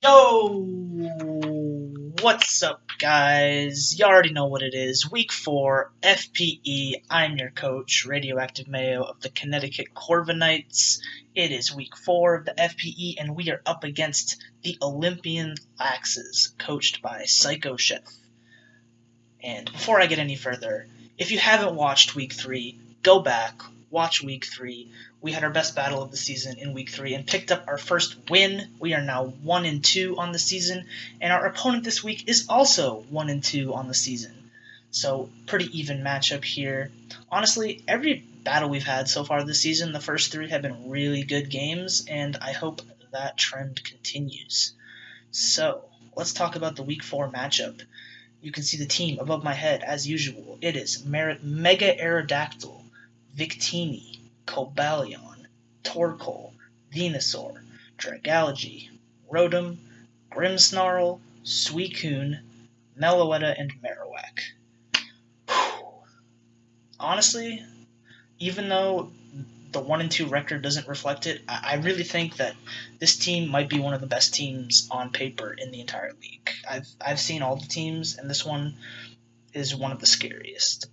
Yo, what's up, guys? You already know what it is. Week 4, FPE. I'm your coach, Radioactive Mayo of the Connecticut Corviknights. It is week 4 of the FPE, and we are up against the Olympian Laxes, coached by PsychoChef. And before I get any further, if you haven't watched week 3, go back, watch week 3. We had our best battle of the season in week 3 and picked up our first win. We are now 1-2 on the season, and our opponent this week is also 1-2 on the season. So, pretty even matchup here. Honestly, every battle we've had so far this season, the first 3 have been really good games, and I hope that trend continues. So, let's talk about the week 4 matchup. You can see the team above my head as usual. It is Mega Aerodactyl, Victini, Cobalion, Torkoal, Venusaur, Dragalogy, Rotom, Grimmsnarl, Suicune, Meloetta, and Marowak. Honestly, even though the 1-2 record doesn't reflect it, I really think that this team might be one of the best teams on paper in the entire league. I've seen all the teams, and this one is one of the scariest.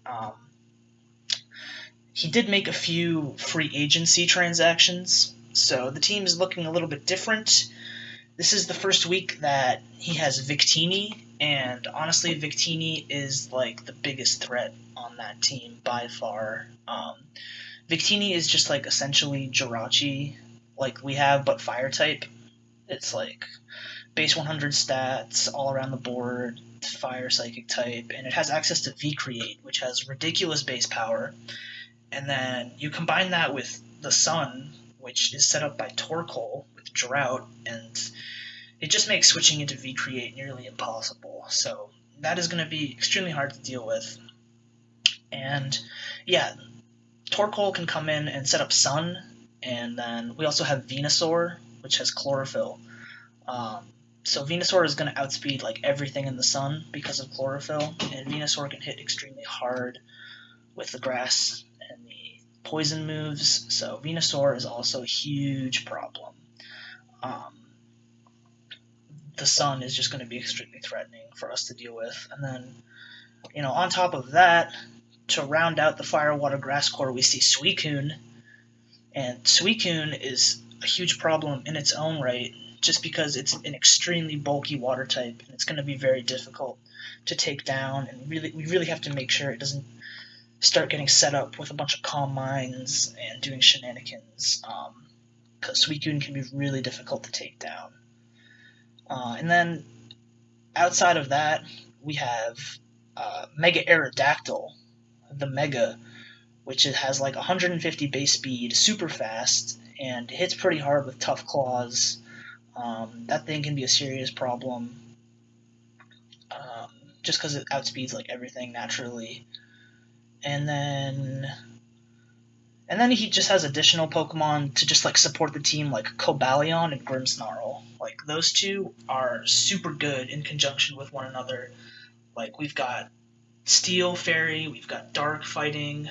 He did make a few free agency transactions, so the team is looking a little bit different. This is the first week that he has Victini, and honestly, Victini is like the biggest threat on that team by far. Victini is just like essentially Jirachi, like we have, but fire type. It's like base 100 stats all around the board, fire psychic type, and it has access to V-Create, which has ridiculous base power. And then you combine that with the Sun, which is set up by Torkoal with Drought, and it just makes switching into V-Create nearly impossible. So that is going to be extremely hard to deal with. And yeah, Torkoal can come in and set up Sun, and then we also have Venusaur, which has Chlorophyll. So Venusaur is going to outspeed like everything in the Sun because of Chlorophyll, and Venusaur can hit extremely hard with the grass and the poison moves. So Venusaur is also a huge problem. Um, the Sun is just going to be extremely threatening for us to deal with, and then on top of that, to round out the Fire, Water, Grass core, we see Suicune, and Suicune is a huge problem in its own right, just because it's an extremely bulky water type, and it's going to be very difficult to take down, and we really have to make sure it doesn't start getting set up with a bunch of Calm Minds and doing shenanigans, because Suicune can be really difficult to take down. And then, outside of that, we have Mega Aerodactyl, the Mega, which it has like 150 base speed, super fast, and hits pretty hard with tough claws. That thing can be a serious problem, just because it outspeeds like everything naturally. And then he just has additional Pokemon to just like support the team, like Cobalion and Grimmsnarl. Like those two are super good in conjunction with one another. Like we've got Steel Fairy, we've got Dark Fighting,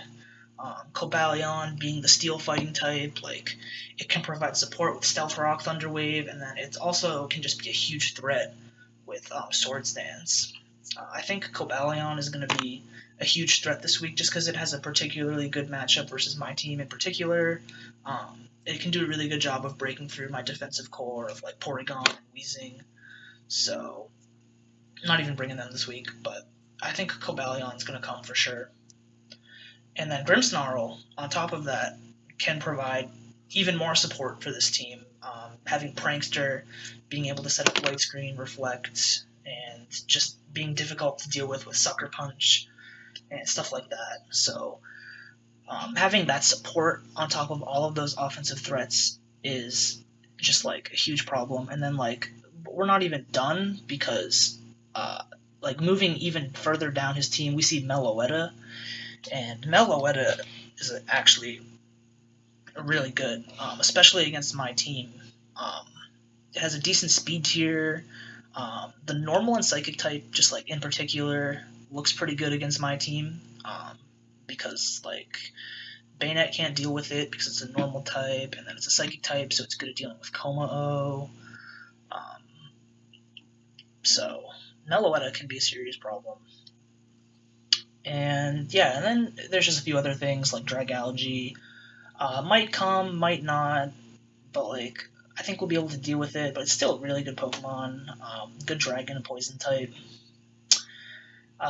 Cobalion being the Steel Fighting type, like it can provide support with Stealth Rock, Thunder Wave, and then it also can just be a huge threat with Sword Stance. I think Cobalion is going to be a huge threat this week just because it has a particularly good matchup versus my team in particular. It can do a really good job of breaking through my defensive core of like Porygon and Weezing. So, I'm not even bringing them this week, but I think Cobalion is going to come for sure. And then Grimmsnarl, on top of that, can provide even more support for this team. Having Prankster, being able to set up Light Screen, Reflect, and just being difficult to deal with Sucker Punch and stuff like that. So having that support on top of all of those offensive threats is just like a huge problem. And then like we're not even done because like moving even further down his team, we see Meloetta, and Meloetta is actually really good, especially against my team. It has a decent speed tier. The normal and psychic type, just like in particular, looks pretty good against my team, because like Bayonet can't deal with it because it's a normal type, and then it's a psychic type, so it's good at dealing with Coma-O. So Meloetta can be a serious problem. And yeah, and then there's just a few other things like Dragalge. Might come, might not, but like I think we'll be able to deal with it. But it's still a really good Pokemon. Good Dragon and Poison type.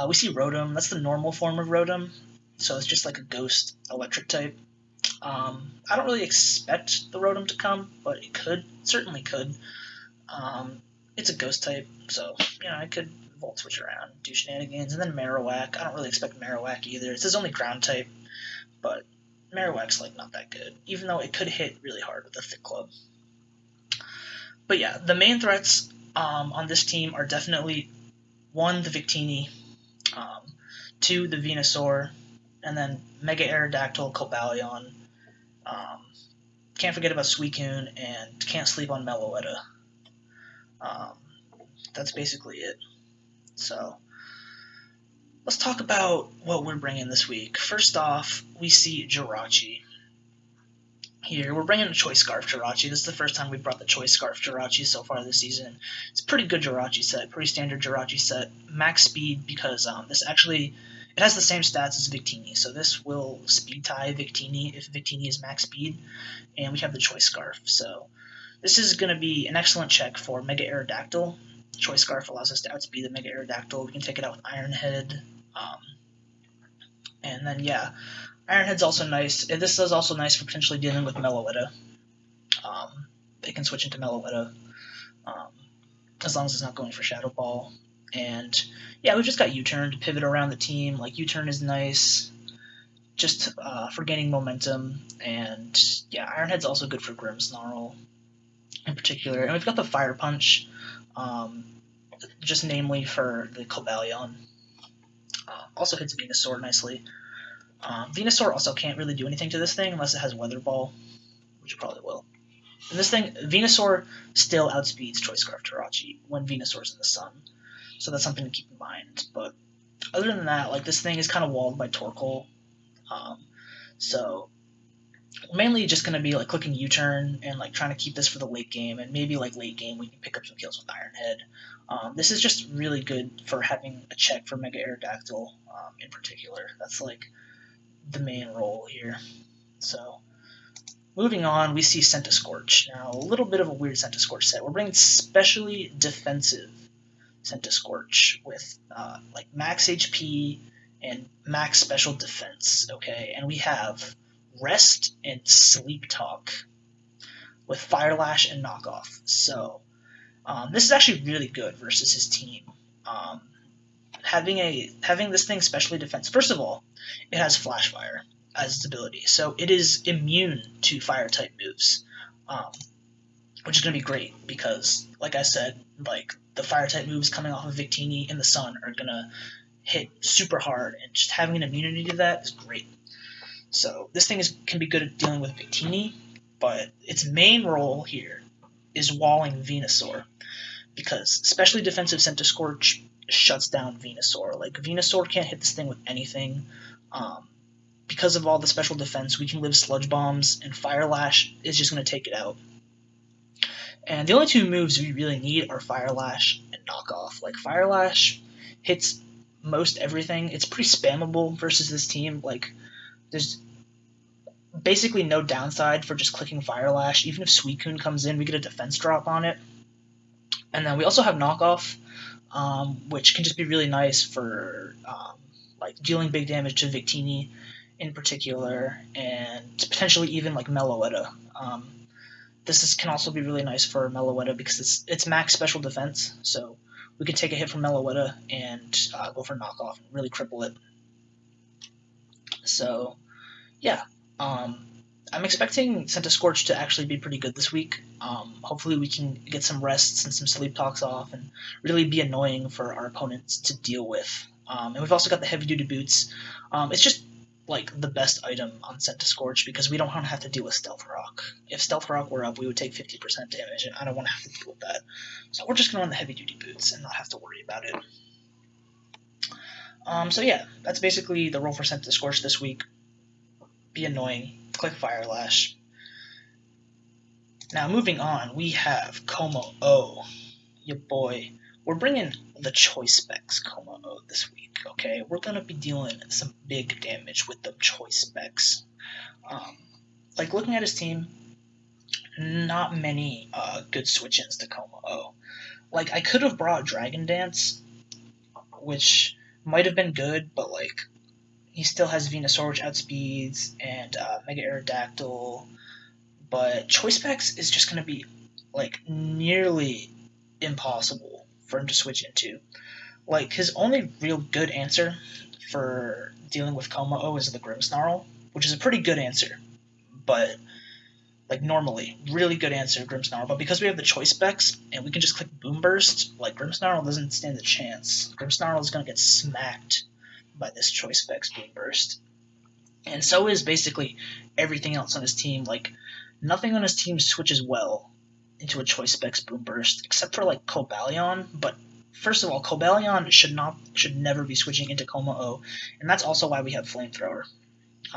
We see Rotom. That's the normal form of Rotom. So it's just like a Ghost Electric type. I don't really expect the Rotom to come, but it could. Certainly could. It's a Ghost type, so I could Volt Switch around, do shenanigans, and then Marowak. I don't really expect Marowak either. It's his only Ground type, but Marowak's like not that good, even though it could hit really hard with a Thick Club. But yeah, the main threats on this team are definitely 1, the Victini, 2, the Venusaur, and then Mega Aerodactyl, Cobalion. Can't forget about Suicune, and can't sleep on Meloetta. That's basically it. So let's talk about what we're bringing this week. First off, we see Jirachi. Here, we're bringing a Choice Scarf Jirachi. This is the first time we've brought the Choice Scarf Jirachi so far this season. It's a pretty good Jirachi set, pretty standard Jirachi set. Max speed because this actually, it has the same stats as Victini, so this will speed tie Victini if Victini is max speed, and we have the Choice Scarf. So this is going to be an excellent check for Mega Aerodactyl. Choice Scarf allows us to outspeed the Mega Aerodactyl. We can take it out with Iron Head. And then, yeah, Iron Head's also nice. This is also nice for potentially dealing with Meloetta. It can switch into Meloetta as long as it's not going for Shadow Ball. And, yeah, we've just got U-Turn to pivot around the team. Like, U-Turn is nice just for gaining momentum. And, yeah, Iron Head's also good for Grimmsnarl in particular. And we've got the Fire Punch. Just namely for the Cobalion. Also hits Venusaur nicely. Venusaur also can't really do anything to this thing unless it has Weather Ball, which it probably will. And this thing, Venusaur still outspeeds Choice Scarf Jirachi when Venusaur's in the sun, so that's something to keep in mind. But other than that, like this thing is kind of walled by Torkoal, so mainly just going to be like clicking U-turn and like trying to keep this for the late game, and maybe like late game we can pick up some kills with Iron Head. This is just really good for having a check for Mega Aerodactyl in particular. That's like the main role here. So moving on, we see Centiskorch. Now a little bit of a weird Centiskorch set. We're bringing specially defensive Centiskorch with like max HP and max special defense. Okay, and we have Rest and Sleep Talk with Fire Lash and Knockoff. So this is actually really good versus his team. Having this thing specially defense. First of all, it has Flash Fire as its ability, so it is immune to Fire type moves, which is going to be great because, like I said, like the Fire type moves coming off of Victini in the sun are going to hit super hard, and just having an immunity to that is great. So this thing can be good at dealing with Victini, but its main role here is walling Venusaur, because especially defensive Centiskorch shuts down Venusaur. Like Venusaur can't hit this thing with anything. Because of all the special defense, we can live Sludge Bombs, and Fire Lash is just going to take it out. And the only two moves we really need are Fire Lash and Knockoff. Like Fire Lash hits most everything. It's pretty spammable versus this team. Like there's basically no downside for just clicking Fire Lash. Even if Suicune comes in, we get a defense drop on it. And then we also have Knockoff, which can just be really nice for like dealing big damage to Victini in particular, and potentially even like Meloetta. This can also be really nice for Meloetta because it's max special defense, so we can take a hit from Meloetta and go for Knockoff and really cripple it. So, yeah. I'm expecting Centiskorch to actually be pretty good this week. Hopefully we can get some rests and some sleep talks off and really be annoying for our opponents to deal with. And we've also got the heavy-duty boots. It's just like the best item on Centiskorch because we don't want to have to deal with Stealth Rock. If Stealth Rock were up, we would take 50% damage, and I don't want to have to deal with that. So we're just going to run the heavy-duty boots and not have to worry about it. So yeah, that's basically the role for Centiskorch this week. Be annoying. Click Fire Lash. Now moving on, we have Como O, your boy, we're bringing the Choice Specs Como-O this week, okay? We're going to be dealing some big damage with the Choice Specs. Like, looking at his team, not many good switch-ins to Como-O. Like, I could have brought Dragon Dance, which might have been good, but, like, he still has Venusaur, which outspeeds, and Mega Aerodactyl. But Choice Specs is just going to be, like, nearly impossible for him to switch into. Like, his only real good answer for dealing with Como-O is the Grimmsnarl, which is a pretty good answer. But, like, normally, really good answer, Grimmsnarl. But because we have the Choice Specs, and we can just click Boom Burst, like, Grimmsnarl doesn't stand a chance. Grimmsnarl is going to get smacked by this Choice Specs Boom Burst. And so is basically everything else on his team. Like, nothing on his team switches well into a Choice Specs Boom Burst, except for, like, Cobalion. But first of all, Cobalion should never be switching into Como-O, and that's also why we have Flamethrower.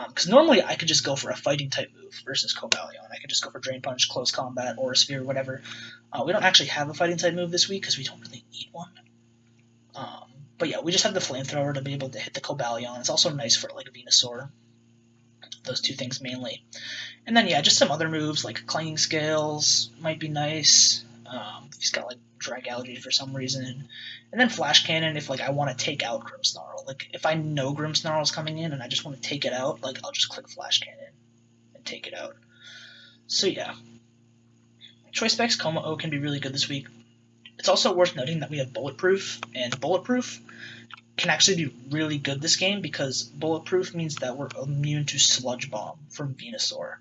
Because normally I could just go for a fighting type move versus Cobalion. I could just go for Drain Punch, Close Combat, or a Sphere, whatever. We don't actually have a fighting type move this week because we don't really need one. But yeah, we just have the Flamethrower to be able to hit the Cobalion. It's also nice for, like, Venusaur. Those two things mainly. And then, yeah, just some other moves, like Clanging Scales might be nice. He's got, like, Dragality for some reason. And then Flash Cannon if, like, I want to take out Grimmsnarl. Like, if I know Grimmsnarl is coming in and I just want to take it out, like, I'll just click Flash Cannon and take it out. So, yeah. Choice Specs Como-O can be really good this week. It's also worth noting that we have Bulletproof, and Bulletproof can actually be really good this game because Bulletproof means that we're immune to Sludge Bomb from Venusaur.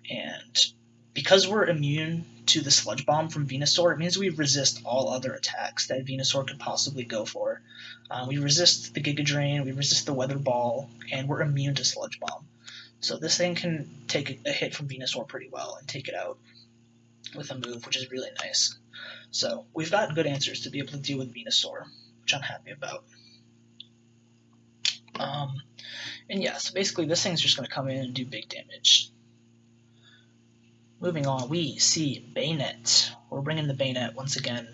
And because we're immune to the Sludge Bomb from Venusaur, it means we resist all other attacks that Venusaur could possibly go for. We resist the Giga Drain, we resist the Weather Ball, and we're immune to Sludge Bomb. So this thing can take a hit from Venusaur pretty well and take it out with a move, which is really nice. So we've got good answers to be able to deal with Venusaur, which I'm happy about. And yeah, so basically this thing's just going to come in and do big damage. Moving on, we see Bayonet. We're bringing the Bayonet once again.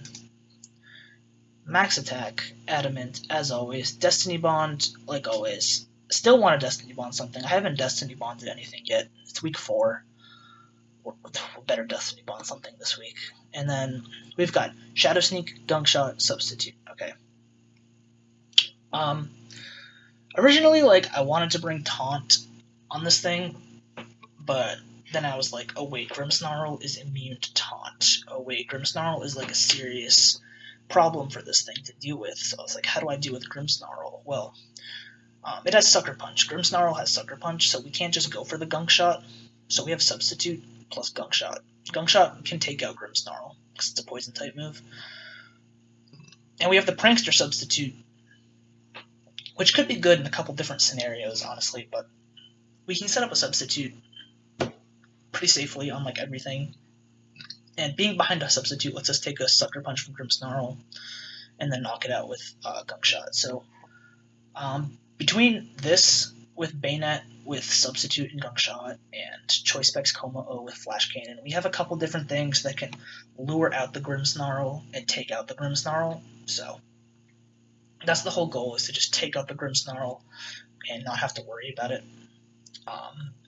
Max attack, Adamant, as always. Destiny Bond, like always. Still want to Destiny Bond something. I haven't Destiny Bonded anything yet. It's week 4. We'll better Destiny Bond something this week. And then we've got Shadow Sneak, Gunk Shot, Substitute. Okay. Originally, like, I wanted to bring Taunt on this thing, but then I was like, oh wait, Grimmsnarl is immune to Taunt. Oh wait, Grimmsnarl is, like, a serious problem for this thing to deal with. So I was like, how do I deal with Grimmsnarl? Well, it has Sucker Punch. Grimmsnarl has Sucker Punch, so we can't just go for the Gunk Shot. So we have Substitute plus Gunk Shot. Gunk Shot can take out Grimmsnarl, because it's a Poison type move. And we have the Prankster Substitute, which could be good in a couple different scenarios, honestly, but we can set up a Substitute pretty safely on, like, everything. And being behind a Substitute lets us take a Sucker Punch from Grimmsnarl and then knock it out with Gunk Shot. So between this, with Bayonet, with Substitute and Gunk Shot, and Choice Specs Como-O with Flash Cannon, we have a couple different things that can lure out the Grimmsnarl and take out the Grimmsnarl. So that's the whole goal, is to just take out the Grimmsnarl and not have to worry about it.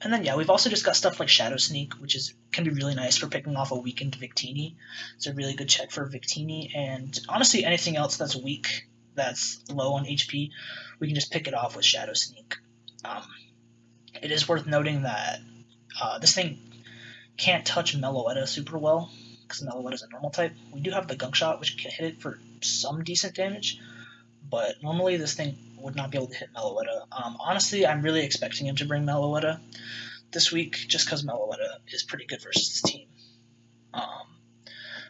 And then, yeah, we've also just got stuff like Shadow Sneak, which can be really nice for picking off a weakened Victini. It's a really good check for Victini, and honestly, anything else that's weak, that's low on HP, we can just pick it off with Shadow Sneak. It is worth noting that this thing can't touch Meloetta super well, because Meloetta is a normal type. We do have the Gunk Shot, which can hit it for some decent damage, but normally this thing would not be able to hit Meloetta. Honestly, I'm really expecting him to bring Meloetta this week, just because Meloetta is pretty good versus this team.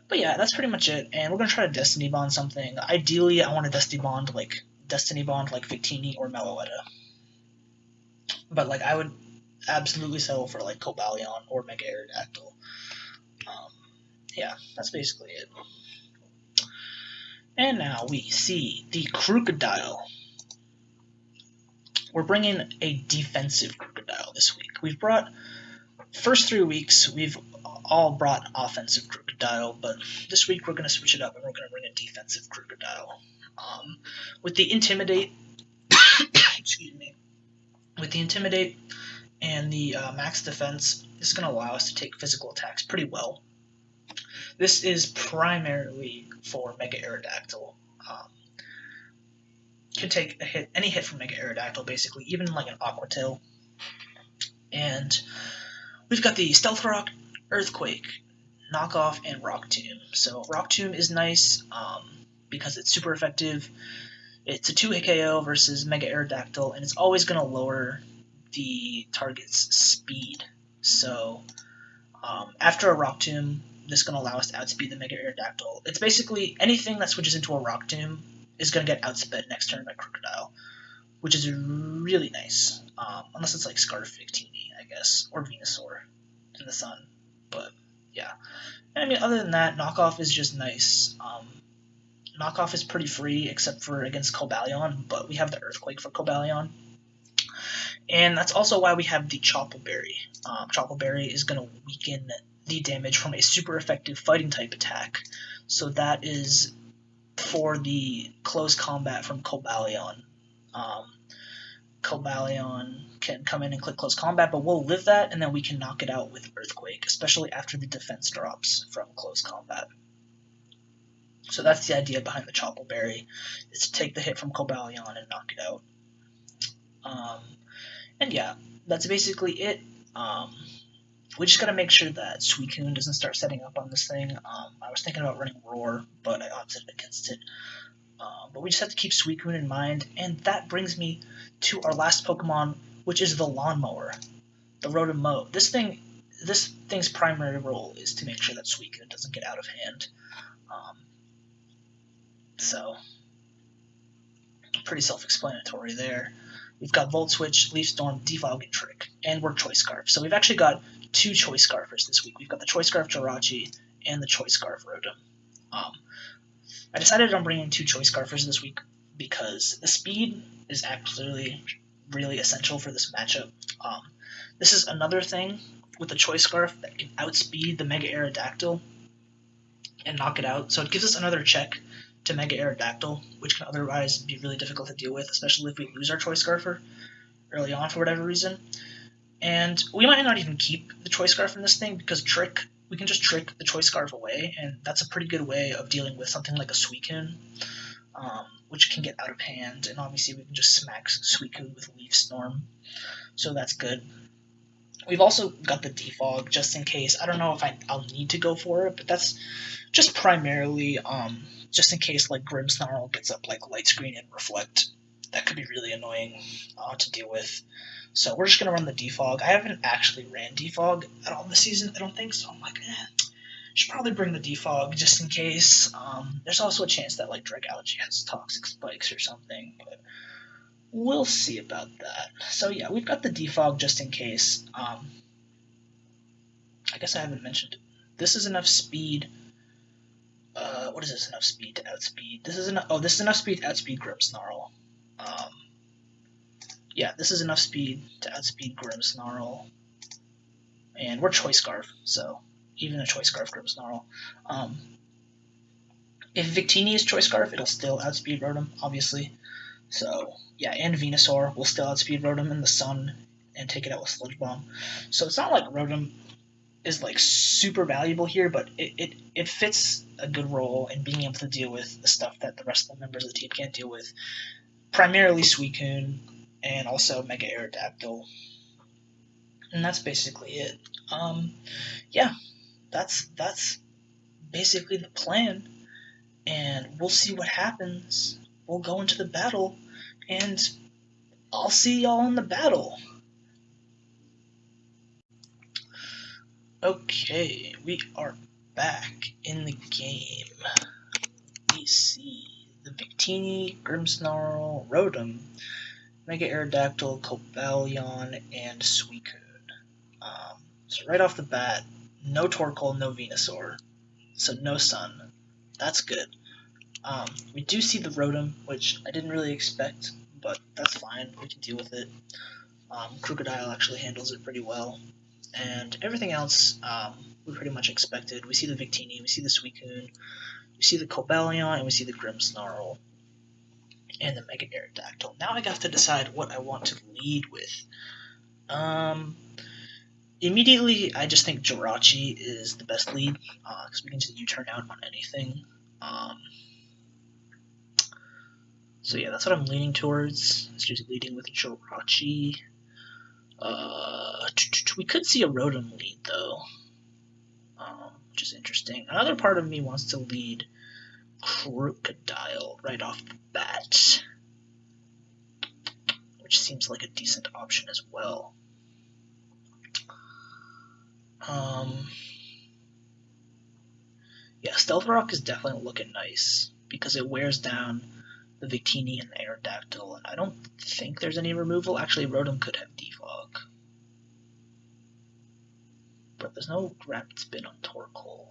But yeah, that's pretty much it, and we're going to try to Destiny Bond something. Ideally, I want to Destiny Bond like Victini or Meloetta. But, like, I would absolutely settle for, like, Cobalion or Mega Aerodactyl. Yeah, that's basically it. And now we see the Crocodile. We're bringing a defensive Crocodile this week. First 3 weeks, we've all brought offensive Crocodile. Crocodile, but this week we're going to switch it up and we're going to bring a defensive Crocodile. With the Intimidate, excuse me, with the Intimidate and the Max Defense, this is going to allow us to take physical attacks pretty well. This is primarily for Mega Aerodactyl. Can take a hit, any hit from Mega Aerodactyl, basically, even like an Aqua Tail. And we've got the Stealth Rock, Earthquake, Knockoff, and Rock Tomb. So Rock Tomb is nice because it's super effective. It's a 2-hit KO versus Mega Aerodactyl, and it's always going to lower the target's speed. So after a Rock Tomb, this is going to allow us to outspeed the Mega Aerodactyl. It's basically anything that switches into a Rock Tomb is going to get outsped next turn by Crocodile, which is really nice. Unless it's like Scarf Victini, I guess, or Venusaur in the Sun. But yeah, and I mean, other than that, Knockoff is just nice. Knockoff is pretty free except for against Cobalion, but we have the Earthquake for Cobalion. And that's also why we have the Choppleberry. Choppleberry is going to weaken the damage from a super effective fighting type attack. So that is for the close combat from Cobalion. Cobalion can come in and click close combat, but we'll live that, and then we can knock it out with Earthquake, especially after the defense drops from close combat. So that's the idea behind the Choppleberry, is to take the hit from Cobalion and knock it out. And yeah, that's basically it. We just gotta make sure that Suicune doesn't start setting up on this thing. I was thinking about running Roar, but I opted against it. But we just have to keep Suicune in mind, and that brings me to our last Pokemon, which is the Lawnmower, the Rotom Mow. This thing's primary role is to make sure that Suicune doesn't get out of hand. So, pretty self-explanatory there. We've got Volt Switch, Leaf Storm, Defog, and Trick, and we're Choice Scarf. So we've actually got 2 Choice Scarfers this week. We've got the Choice Scarf Jirachi and the Choice Scarf Rotom. I decided on bringing 2 Choice Scarfers this week because the speed is actually really essential for this matchup. This is another thing with the Choice Scarf that can outspeed the Mega Aerodactyl and knock it out. So it gives us another check to Mega Aerodactyl, which can otherwise be really difficult to deal with, especially if we lose our Choice Scarfer early on for whatever reason. And we might not even keep the Choice Scarf in this thing because we can just trick the Choice Scarf away, and that's a pretty good way of dealing with something like a Suicune, which can get out of hand, and obviously we can just smack Suicune with Leaf Storm, so that's good. We've also got the Defog, just in case. I don't know if I'll need to go for it, but that's just primarily just in case like Grimmsnarl gets up like Light Screen and Reflect. That could be really annoying to deal with. So we're just going to run the Defog. I haven't actually ran Defog at all this season, I don't think, so I'm like, should probably bring the Defog just in case. There's also a chance that like Dragalge has Toxic Spikes or something, but we'll see about that. So yeah, we've got the Defog just in case. I guess I haven't mentioned it. This is enough speed. What is this enough speed to outspeed? This is enough speed to outspeed Grimmsnarl. Yeah, this is enough speed to outspeed Grimmsnarl. And we're Choice Scarf, so even a Choice Scarf Grimmsnarl. If Victini is Choice Scarf, it'll still outspeed Rotom, obviously. So, yeah, and Venusaur will still outspeed Rotom in the Sun and take it out with Sludge Bomb. So it's not like Rotom is like super valuable here, but it fits a good role in being able to deal with the stuff that the rest of the members of the team can't deal with. Primarily Suicune, and also Mega Aerodactyl. And that's basically it. Yeah, that's basically the plan. And we'll see what happens. We'll go into the battle, and I'll see y'all in the battle. Okay, we are back in the game. We see the Victini, Grimmsnarl, Rotom, Mega Aerodactyl, Cobalion, and Suicune. So right off the bat, no Torkoal, no Venusaur, so no Sun. That's good. We do see the Rotom, which I didn't really expect, but that's fine. We can deal with it. Crocodile actually handles it pretty well. And everything else, we pretty much expected. We see the Victini, we see the Suicune, we see the Cobalion, and we see the Grimmsnarl and the Mega Aerodactyl. Now I got to decide what I want to lead with. Immediately, I just think Jirachi is the best lead, because we can just U-turn out on anything. So yeah, that's what I'm leaning towards. It's just leading with Jirachi. We could see a Rotom lead, though, which is interesting. Another part of me wants to lead Crocodile right off the bat, which seems like a decent option as well. Yeah, Stealth Rock is definitely looking nice because it wears down the Victini and the Aerodactyl, and I don't think there's any removal. Actually, Rotom could have Defog. But there's no Rapid Spin on Torkoal.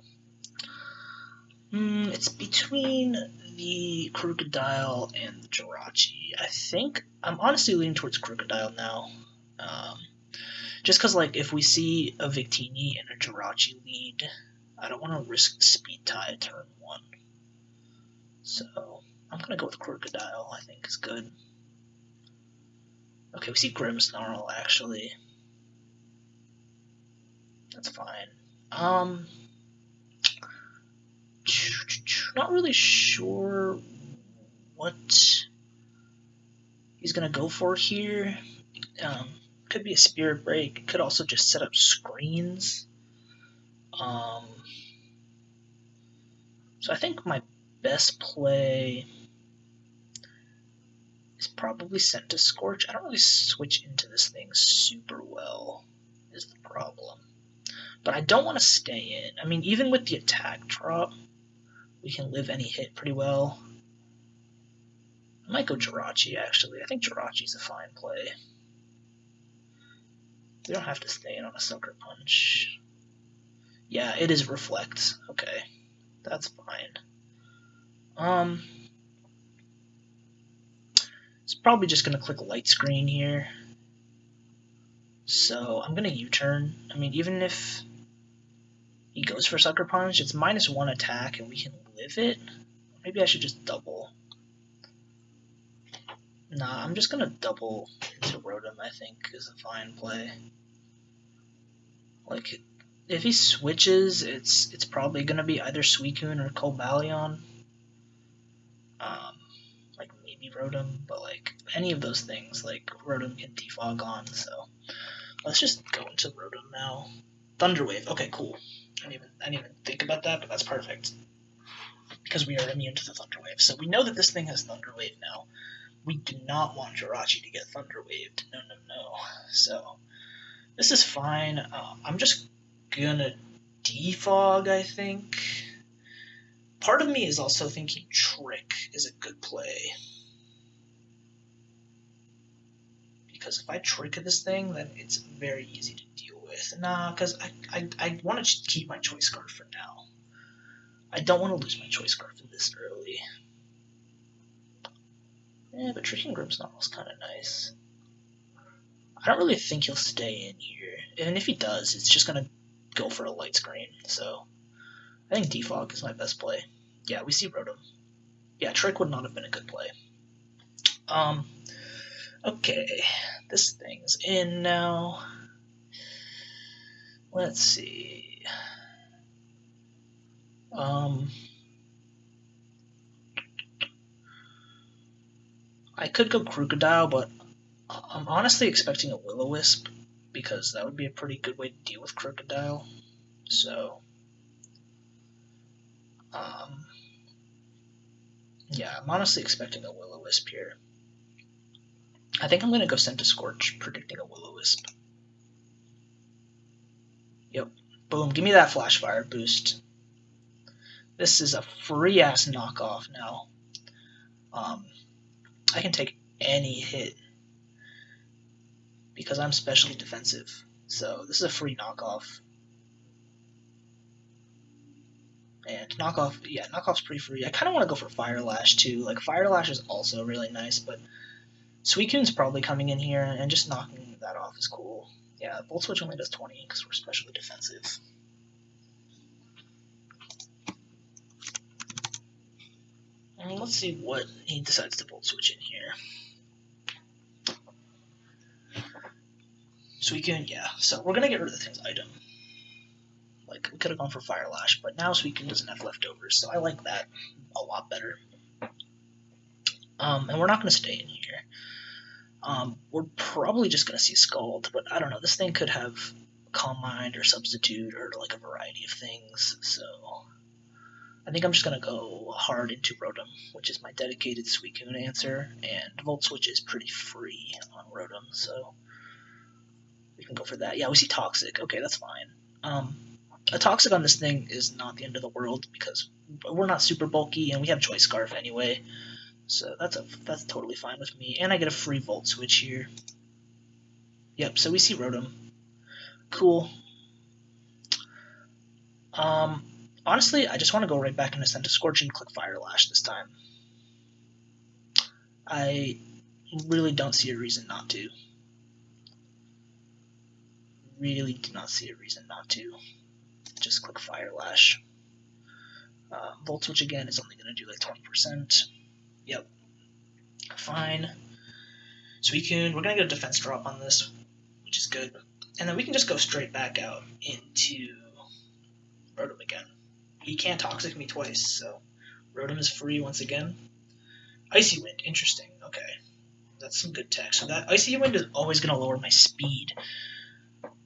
It's between the Crocodile and the Jirachi. I think I'm honestly leaning towards Crocodile now. Just because, like, if we see a Victini and a Jirachi lead, I don't want to risk Speed Tie turn 1. So I'm going to go with Crocodile, I think is good. Okay, we see Grimmsnarl, actually. That's fine. Not really sure what he's going to go for here. Could be a Spirit Break. Could also just set up screens. So I think my best play is probably Sent to Scorch. I don't really switch into this thing super well, is the problem. But I don't want to stay in. I mean, even with the attack drop, we can live any hit pretty well. I might go Jirachi, actually. I think Jirachi's a fine play. We don't have to stay in on a Sucker Punch. Yeah, it is Reflect. Okay, that's fine. It's probably just going to click Light Screen here. So I'm going to U-turn. I mean, even if he goes for Sucker Punch, it's -1 attack and we can live it. Maybe I should just double. Nah, I'm just going to double into Rotom, I think, is a fine play. Like, if he switches, it's probably going to be either Suicune or Cobalion. Like, maybe Rotom, but, like, any of those things, like, Rotom can defog on, so let's just go into Rotom now. Thunder Wave, okay, cool. I didn't even think about that, but that's perfect. Because we are immune to the Thunder Wave. So we know that this thing has Thunder Wave now. We do not want Jirachi to get Thunder Waved. No. So this is fine. I'm just gonna defog, I think. Part of me is also thinking Trick is a good play. Because if I Trick this thing, then it's very easy to deal with. Nah, because I want to keep my Choice Scarf for now. I don't want to lose my Choice Scarf this early. Yeah, but tricking Grimmsnarl is kind of nice. I don't really think he'll stay in here. And if he does, it's just going to go for a Light Screen. So I think Defog is my best play. Yeah, we see Rotom. Yeah, Trick would not have been a good play. Okay, this thing's in now. Let's see. I could go Crocodile, but I'm honestly expecting a Will-O-Wisp because that would be a pretty good way to deal with Crocodile. So, yeah, I'm honestly expecting a Will-O-Wisp here. I think I'm going to go Sent to Scorch, predicting a Will-O-Wisp. Yep. Boom. Give me that Flash Fire boost. This is a free-ass knockoff now. I can take any hit because I'm specially defensive. So this is a free knockoff. And knockoff, yeah, knockoff's pretty free. I kind of want to go for Fire Lash too. Like, Fire Lash is also really nice, but Suicune's probably coming in here, and just knocking that off is cool. Yeah, Volt Switch only does 20 because we're specially defensive. And let's see what he decides to Volt Switch in here. Suicune, yeah. So we're gonna get rid of the thing's item. Like, we could have gone for Fire Lash, but now Suicune doesn't have leftovers, so I like that a lot better. And we're not gonna stay in here. We're probably just gonna see Scald, but I don't know. This thing could have Calm Mind or Substitute or like a variety of things, so I think I'm just gonna go hard into Rotom, which is my dedicated Suicune answer, and Volt Switch is pretty free on Rotom, so we can go for that. Yeah, we see Toxic. Okay, that's fine. A Toxic on this thing is not the end of the world because we're not super bulky and we have Choice Scarf anyway, so that's totally fine with me. And I get a free Volt Switch here. Yep, so we see Rotom. Cool. Honestly, I just want to go right back into Scent of Scorch and click Fire Lash this time. I really don't see a reason not to. Really do not see a reason not to. Just click Fire Lash. Volt Switch again is only going to do like 20%. Yep. Fine. Suicune, we're going to get a defense drop on this, which is good. And then we can just go straight back out into Rotom again. He can't Toxic me twice, so Rotom is free once again. Icy Wind, interesting. Okay. That's some good tech. So that Icy Wind is always going to lower my speed,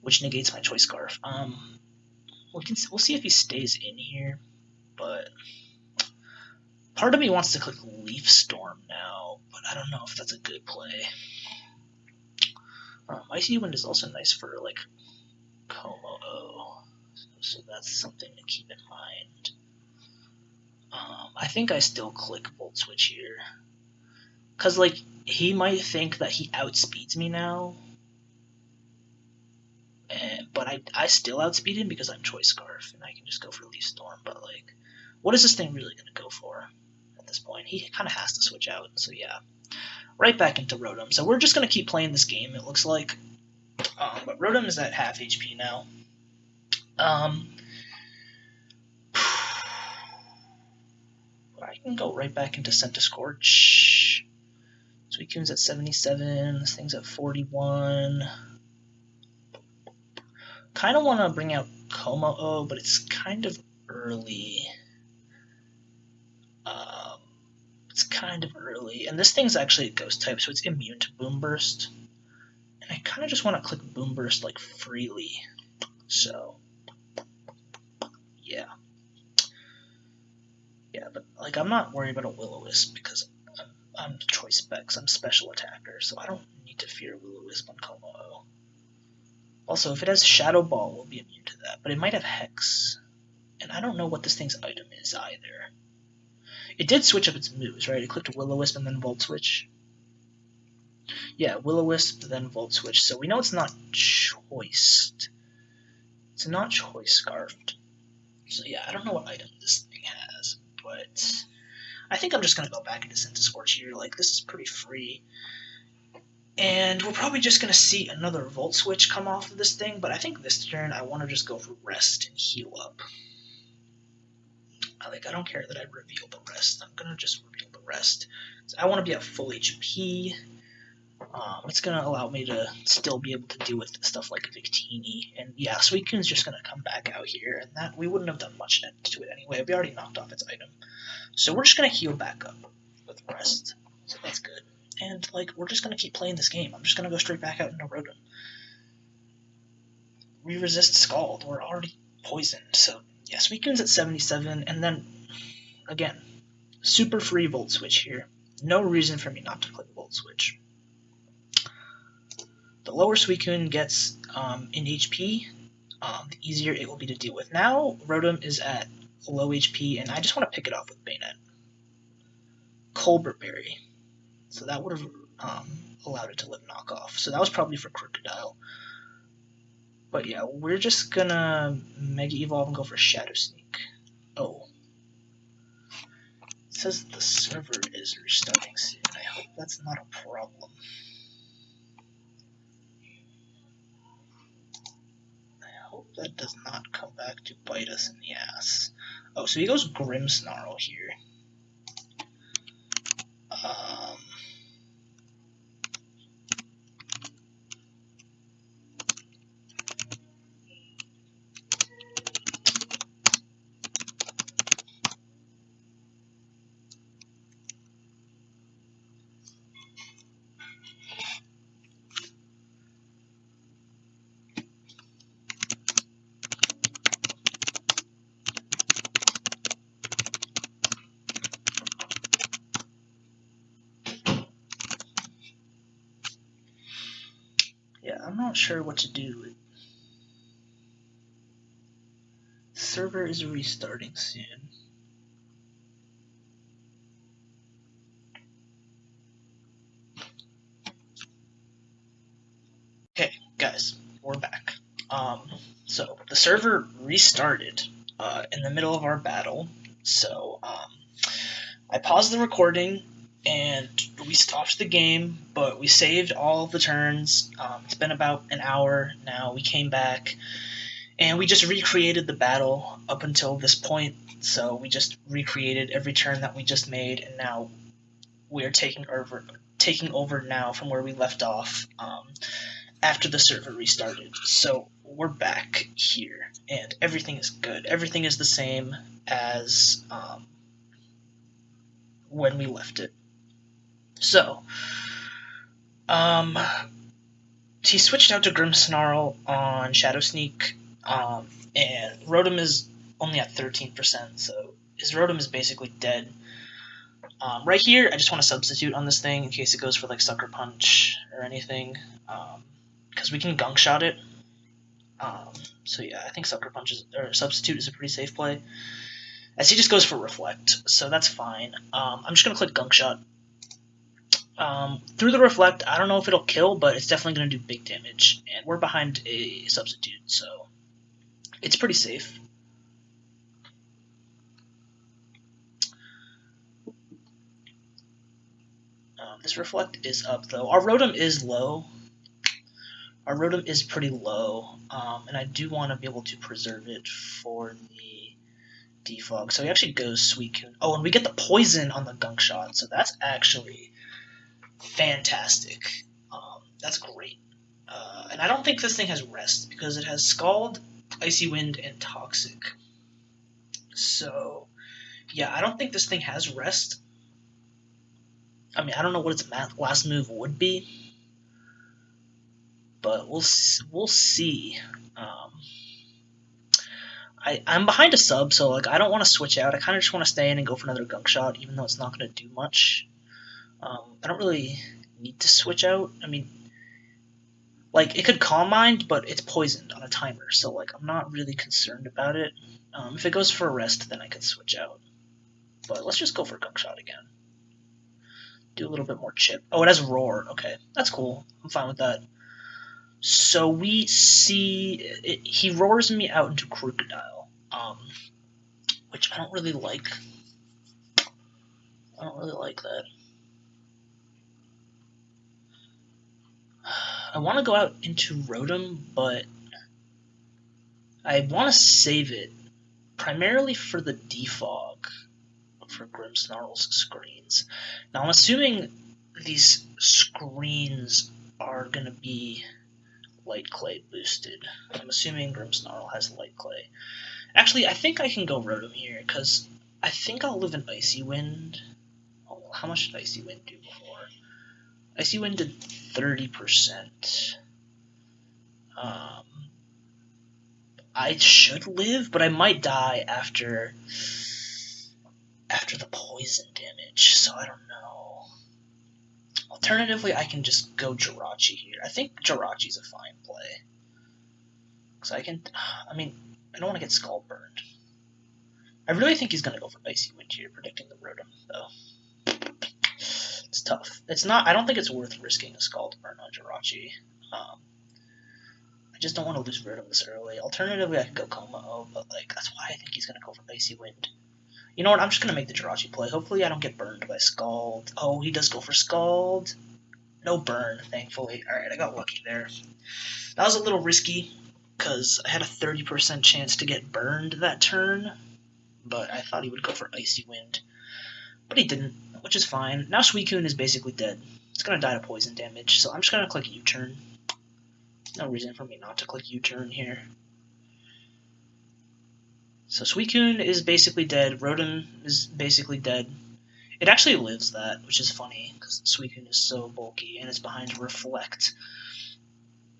which negates my Choice Scarf. We'll see if he stays in here, but part of me wants to click Leaf Storm now, but I don't know if that's a good play. Icy Wind is also nice for like Como-O, so that's something to keep in mind. I think I still click Volt Switch here, cause like he might think that he outspeeds me now. But I still outspeed him because I'm Choice Scarf, and I can just go for Leaf Storm, but, like, what is this thing really going to go for at this point? He kind of has to switch out, so yeah. Right back into Rotom. So we're just going to keep playing this game, it looks like. But Rotom is at half HP now. I can go right back into Scent of Scorch. Suicune's at 77, this thing's at 41. Kind of want to bring out Como-O, but it's kind of early. And this thing's actually a Ghost type, so it's immune to Boom Burst. And I kind of just want to click Boom Burst like freely. So, yeah. Yeah, but like I'm not worried about a Will-O-Wisp because I'm Choice Specs. I'm Special Attacker, so I don't need to fear Will-O-Wisp on Como-O. Also, if it has Shadow Ball, we'll be immune to that, but it might have Hex. And I don't know what this thing's item is either. It did switch up its moves, right? It clicked Will-O-Wisp and then Volt Switch. Yeah, Will-O-Wisp, then Volt Switch. So we know it's not choiced. It's not Choice Scarfed. So yeah, I don't know what item this thing has, but I think I'm just going to go back into Scent of Scorch here. Like, this is pretty free. And we're probably just going to see another Volt Switch come off of this thing, but I think this turn I want to just go for Rest and heal up. I don't care that I reveal the Rest. I'm going to just reveal the Rest. So I want to be at full HP. It's going to allow me to still be able to deal with stuff like Victini. And yeah, Suicune's just going to come back out here, and that we wouldn't have done much to it anyway. We already knocked off its item. So we're just going to heal back up with Rest. So that's good. And, like, we're just going to keep playing this game. I'm just going to go straight back out into Rotom. We resist Scald. We're already poisoned. So, yeah, Suicune's at 77. And then, again, super free Volt Switch here. No reason for me not to click Volt Switch. The lower Suicune gets in HP, the easier it will be to deal with. Now, Rotom is at low HP, and I just want to pick it off with Bayonet. Colbert Berry. So that would have allowed it to live knockoff. So that was probably for Crocodile. But yeah, we're just gonna Mega Evolve and go for Shadow Sneak. Oh. It says the server is restarting soon. I hope that's not a problem. I hope that does not come back to bite us in the ass. Oh, so he goes Grimmsnarl here. Um, yeah, I'm not sure what to do. The server is restarting soon. Okay, guys, we're back. So the server restarted in the middle of our battle. So I paused the recording and we stopped the game, but we saved all of the turns. It's been about an hour now. We came back and we just recreated the battle up until this point. So we just recreated every turn that we just made, and now we're taking over now from where we left off. After the server restarted. So we're back here, and everything is good. Everything is the same as when we left it. So, he switched out to Grimmsnarl on Shadow Sneak, and Rotom is only at 13%, so his Rotom is basically dead. Right here, I just want to substitute on this thing in case it goes for like Sucker Punch or anything, because we can Gunk Shot it. So yeah, I think Sucker Punch or Substitute is a pretty safe play, as he just goes for Reflect, so that's fine. I'm just gonna click Gunk Shot. Through the Reflect, I don't know if it'll kill, but it's definitely gonna do big damage, and we're behind a Substitute, so it's pretty safe. This Reflect is up though. Our Rotom is low. Our Rotom is pretty low, and I do want to be able to preserve it for the defog. So he actually goes Sweet. Oh, and we get the poison on the Gunk Shot, so that's actually fantastic. That's great. And I don't think this thing has Rest, because it has Scald, Icy Wind, and Toxic. So, yeah, I don't think this thing has Rest. I mean, I don't know what its last move would be, but we'll see. I'm behind a sub, so like I don't want to switch out. I kind of just want to stay in and go for another Gunk Shot, even though it's not going to do much. I don't really need to switch out. I mean, like it could Calm Mind, but it's poisoned on a timer, so like I'm not really concerned about it. If it goes for a Rest, then I could switch out. But let's just go for Gunk Shot again. Do a little bit more chip. Oh, it has Roar. Okay, that's cool. I'm fine with that. So we see he roars me out into Crocodile, which I don't really like. I don't really like that. I want to go out into Rotom, but I want to save it primarily for the defog for Grimmsnarl's screens. Now I'm assuming these screens are going to be Light Clay boosted. I'm assuming Grimmsnarl has Light Clay. Actually, I think I can go Rotom here, because I think I'll live in Icy Wind. Oh, how much did Icy Wind do before? Icy Wind did 30%. I should live, but I might die after the poison damage, so I don't know. Alternatively, I can just go Jirachi here. I think Jirachi's a fine play. Because I mean, I don't want to get Skull Burned. I really think he's going to go for Icy Wind here, predicting the Rotom, though. It's tough. It's not. I don't think it's worth risking a Scald Burn on Jirachi. I just don't want to lose Rotom this early. Alternatively, I could go Como, but like that's why I think he's going to go for Icy Wind. You know what? I'm just going to make the Jirachi play. Hopefully I don't get burned by Scald. Oh, he does go for Scald. No burn, thankfully. Alright, I got lucky there. That was a little risky, because I had a 30% chance to get burned that turn, but I thought he would go for Icy Wind. But he didn't. which is fine. Now Suicune is basically dead. It's going to die to poison damage, so I'm just going to click U-turn. No reason for me not to click U-turn here. So Suicune is basically dead. Rotom is basically dead. It actually lives that, which is funny, because Suicune is so bulky, and it's behind Reflect.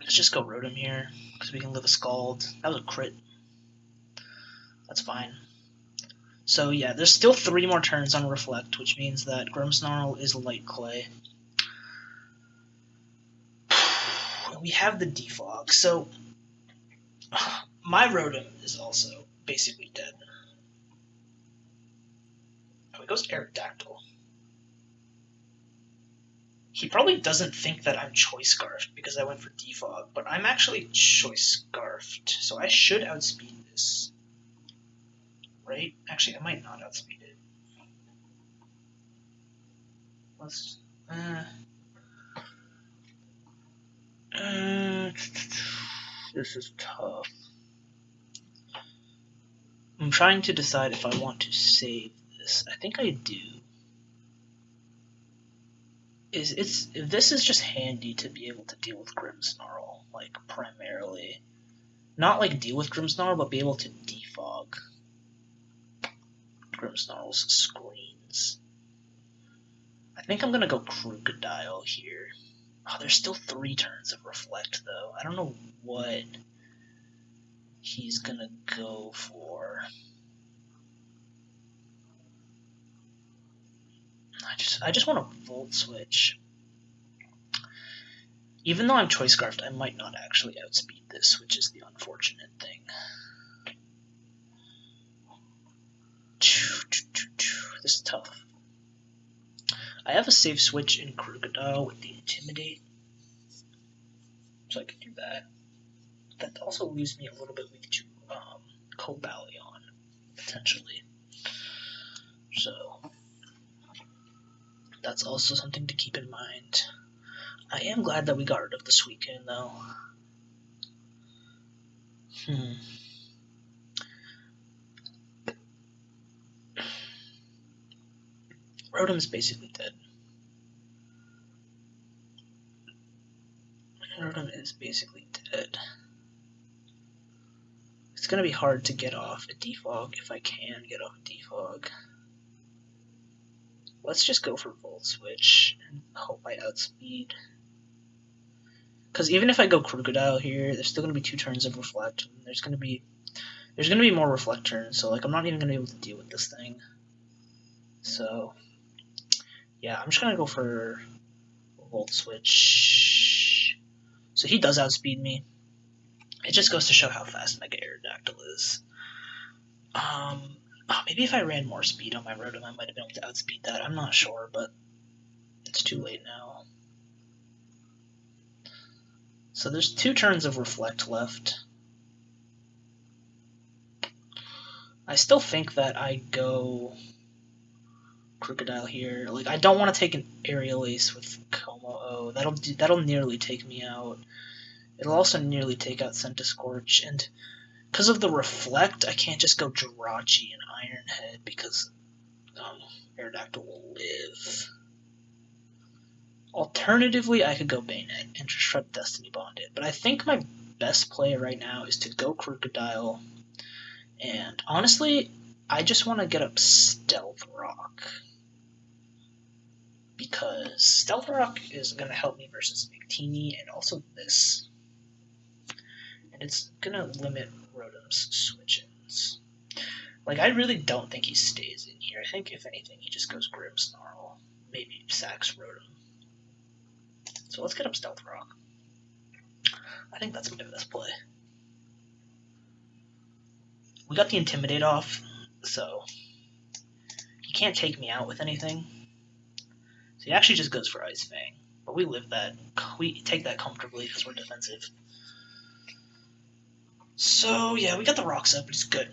Let's just go Rotom here, because we can live a Scald. That was a crit. That's fine. So yeah, there's still 3 more turns on Reflect, which means that Grimmsnarl is Light Clay. We have the Defog, so my Rotom is also basically dead. Oh, it goes Aerodactyl. He probably doesn't think that I'm Choice Scarfed because I went for Defog, but I'm actually Choice Scarfed, so I should outspeed this. Right? Actually, I might not outspeed it. Let's... this is tough. I'm trying to decide if I want to save this. I think I do. This is just handy to be able to deal with Grimmsnarl, like, primarily. Not, like, deal with Grimmsnarl, but be able to defog Grimmsnarl's screens. I think I'm gonna go Crocodile here. Oh, there's still 3 turns of Reflect, though. I don't know what he's gonna go for. I just want to Volt Switch. Even though I'm Choice Scarfed, I might not actually outspeed this, which is the unfortunate thing. This is tough. I have a safe switch in Crocodile with the Intimidate, so I can do that. That also leaves me a little bit weak to Cobalion, potentially. So that's also something to keep in mind. I am glad that we got rid of the Suicune, though. Rotom's basically dead. Rotom is basically dead. It's going to be hard to get off a Defog if I can get off a Defog. Let's just go for Volt Switch and hope I outspeed. Because even if I go Crocodile here, there's still going to be 2 turns of Reflect. And there's going to be more Reflect turns, so like I'm not even going to be able to deal with this thing. So yeah, I'm just going to go for Volt Switch. So he does outspeed me. It just goes to show how fast Mega Aerodactyl is. Maybe if I ran more speed on my Rotom, I might have been able to outspeed that. I'm not sure, but it's too late now. So there's 2 turns of Reflect left. I still think that I go Crocodile here. Like, I don't want to take an Aerial Ace with Como-O. That'll nearly take me out. It'll also nearly take out Centiskorch, and because of the Reflect, I can't just go Jirachi and Iron Head because Aerodactyl will live. Alternatively, I could go Bayonet and just try to Destiny Bond it, but I think my best play right now is to go Crocodile, and honestly, I just want to get up Stealth Rock, because Stealth Rock is going to help me versus Victini, and also this. And it's going to limit Rotom's switch-ins. Like, I really don't think he stays in here. I think, if anything, he just goes Grimmsnarl. Maybe sacks Rotom. So let's get up Stealth Rock. I think that's my best play. We got the Intimidate off, so he can't take me out with anything. So he actually just goes for Ice Fang. But we live that. We take that comfortably because we're defensive. So, yeah, we got the rocks up, but it's good.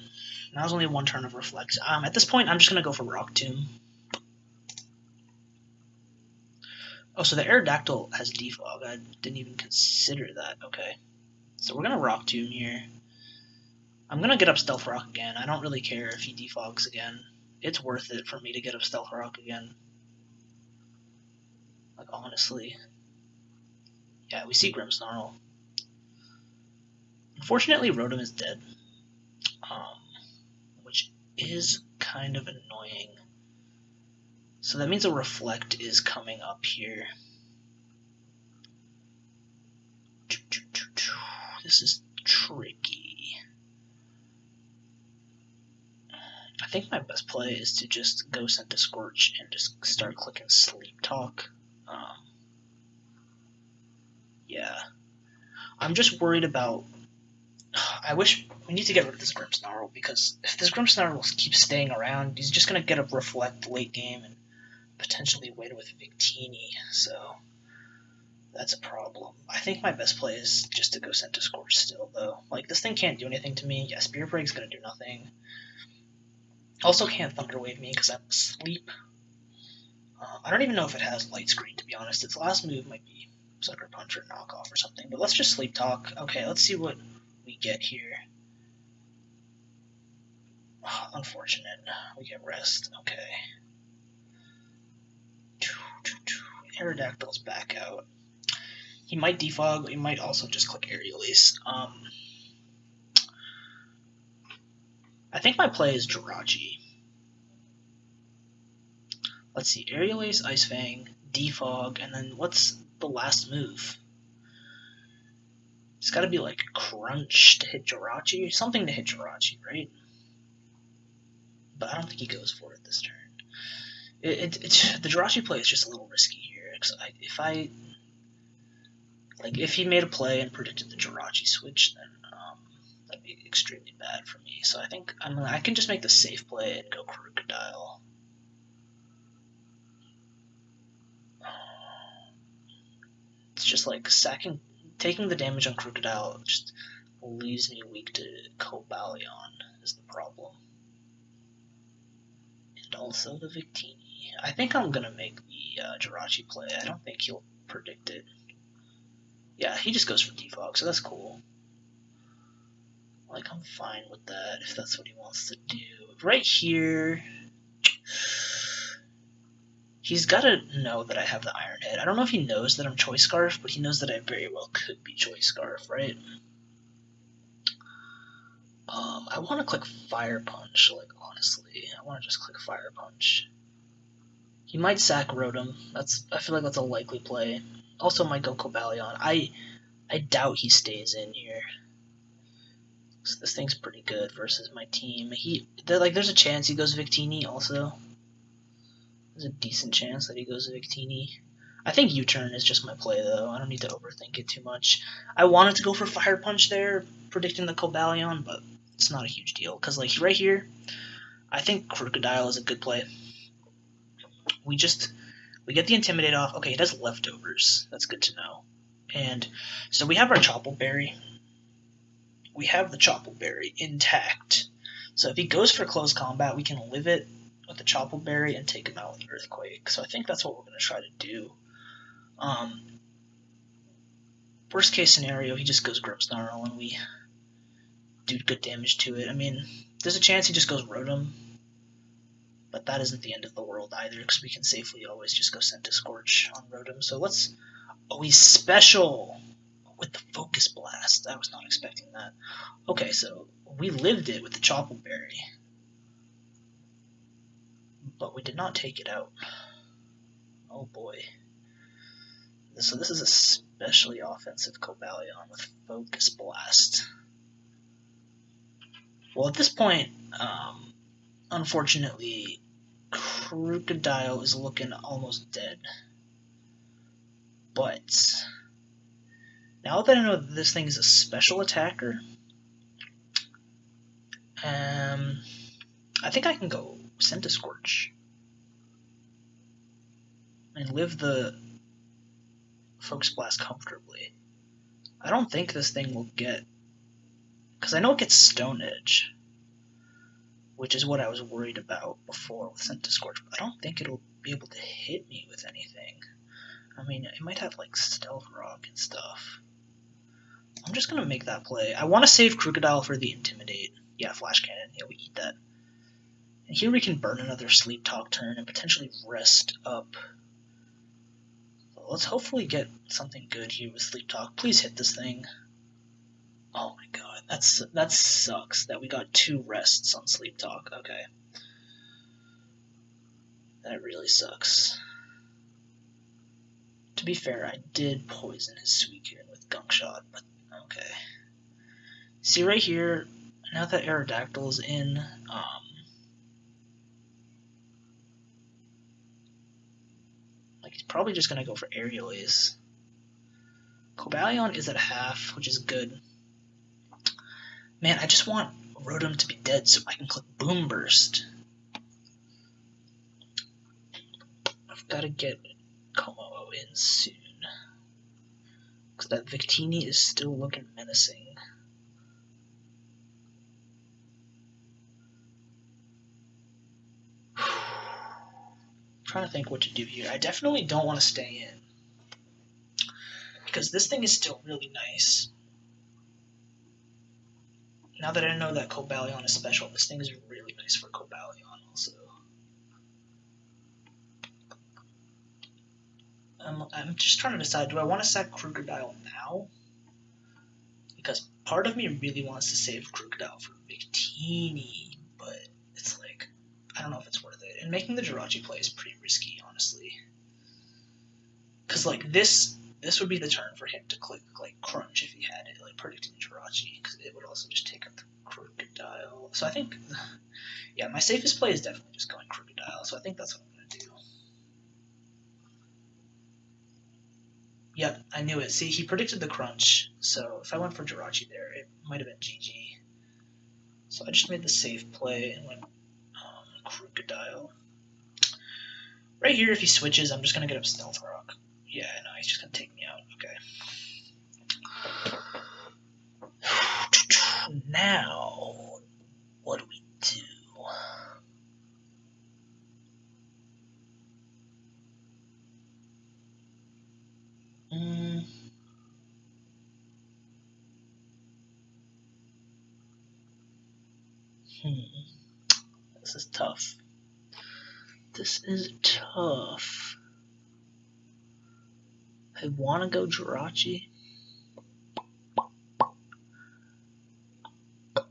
Now there's only 1 turn of Reflect. At this point, I'm just going to go for Rock Tomb. Oh, so the Aerodactyl has Defog. I didn't even consider that. Okay. So we're going to Rock Tomb here. I'm going to get up Stealth Rock again. I don't really care if he Defogs again. It's worth it for me to get up Stealth Rock again. honestly. Yeah, we see Grimmsnarl. Unfortunately, Rotom is dead, which is kind of annoying. So that means a Reflect is coming up here. This is tricky. I think my best play is to just go Scorch and just start clicking Sleep Talk. Yeah. I'm just worried about... I wish... We need to get rid of this Grimmsnarl, because if this Grimmsnarl keeps staying around, he's just going to get a Reflect late game and potentially win with Victini, so that's a problem. I think my best play is just to go Scorch still, though. Like, this thing can't do anything to me. Yeah, Spirit Break's going to do nothing. Also can't Thunder Wave me because I'm asleep. I don't even know if it has Light Screen, to be honest. Its last move might be Sucker Punch or Knockoff or something, but let's just Sleep Talk. Okay, let's see what we get here. Unfortunate. We get Rest. Okay. Aerodactyl's back out. He might defog, he might also just click Aerial Ace. I think my play is Jirachi. Let's see, Aerial Ace, Ice Fang, defog, and then what's the last move? It's gotta be like Crunch to hit Jirachi, something to hit Jirachi, right? But I don't think he goes for it this turn. The Jirachi play is just a little risky here, because if he made a play and predicted the Jirachi switch, then that'd be extremely bad for me. So I think I can just make the safe play and go Crocodile. It's just like taking the damage on Crocodile just leaves me weak to Cobalion is the problem. And also the Victini. I think I'm gonna make the Jirachi play. I don't think he'll predict it. Yeah, he just goes for defog, so that's cool. Like, I'm fine with that if that's what he wants to do. Right here, he's got to know that I have the Iron Head. I don't know if he knows that I'm Choice Scarf, but he knows that I very well could be Choice Scarf, right? I want to click Fire Punch, like, honestly. I want to just click Fire Punch. He might sack Rotom. I feel like that's a likely play. Also might go Cobalion. I doubt he stays in here. So this thing's pretty good versus my team. There's a chance he goes Victini also. There's a decent chance that he goes Victini. I think U-turn is just my play, though. I don't need to overthink it too much. I wanted to go for Fire Punch there, predicting the Cobalion, but it's not a huge deal. Because, like, right here, I think Crocodile is a good play. We get the Intimidate off. Okay, it has Leftovers. That's good to know. And so we have our Chople Berry. We have the Chople Berry intact. So if he goes for close combat, we can live it with the Chople Berry and take him out with Earthquake. So I think that's what we're going to try to do. Worst case scenario, he just goes Grimmsnarl and we do good damage to it. I mean, there's a chance he just goes Rotom, but that isn't the end of the world either, because we can safely always just go Scorch on Rotom. So let's... Oh, he's special with the Focus Blast. I was not expecting that. Okay, so we lived it with the Chople Berry, but we did not take it out. Oh boy. So this is especially offensive Cobalion with Focus Blast. Well, at this point, unfortunately, Crocodile is looking almost dead. But now that I know that this thing is a special attacker, I think I can go Scorch and live the Focus Blast comfortably. I don't think this thing will get... Because I know it gets Stone Edge, which is what I was worried about before with Scorch, but I don't think it'll be able to hit me with anything. I mean, it might have, like, Stealth Rock and stuff. I'm just going to make that play. I want to save Crocodile for the Intimidate. Yeah, Flash Cannon. Yeah, we eat that. And here we can burn another Sleep Talk turn and potentially rest up. So let's hopefully get something good here with Sleep Talk. Please hit this thing. Oh my god, that sucks that we got 2 rests on Sleep Talk. Okay. That really sucks. To be fair, I did poison his Suicune with Gunk Shot, but okay. See right here, now that Aerodactyl is in, like he's probably just gonna go for Aerial Ace. Cobalion is at half, which is good. Man, I just want Rotom to be dead so I can click Boom Burst. I've got to get Como in soon. Because that Victini is still looking menacing. I'm trying to think what to do here. I definitely don't want to stay in. Because this thing is still really nice. Now that I know that Cobalion is special, this thing is really nice for Cobalion also. I'm just trying to decide, do I want to sack Krookodile now? Because part of me really wants to save Krookodile for Victini, but it's like, I don't know if it's worth it. And making the Jirachi play is pretty risky, honestly. Because like this would be the turn for him to click like Crunch if he had it, like predicting Jirachi, because it would also just take up the Krookodile. So I think, yeah, my safest play is definitely just going Krookodile, so I think that's what I'm going to do. Yep, I knew it. See, he predicted the Crunch, so if I went for Jirachi there, it might have been GG. So I just made the safe play and went Krookodile. Right here, if he switches, I'm just going to get up Stealth Rock. Yeah, no, he's just going to take me out. Okay. Now, what do we do? This is tough. This is tough. I want to go Jirachi.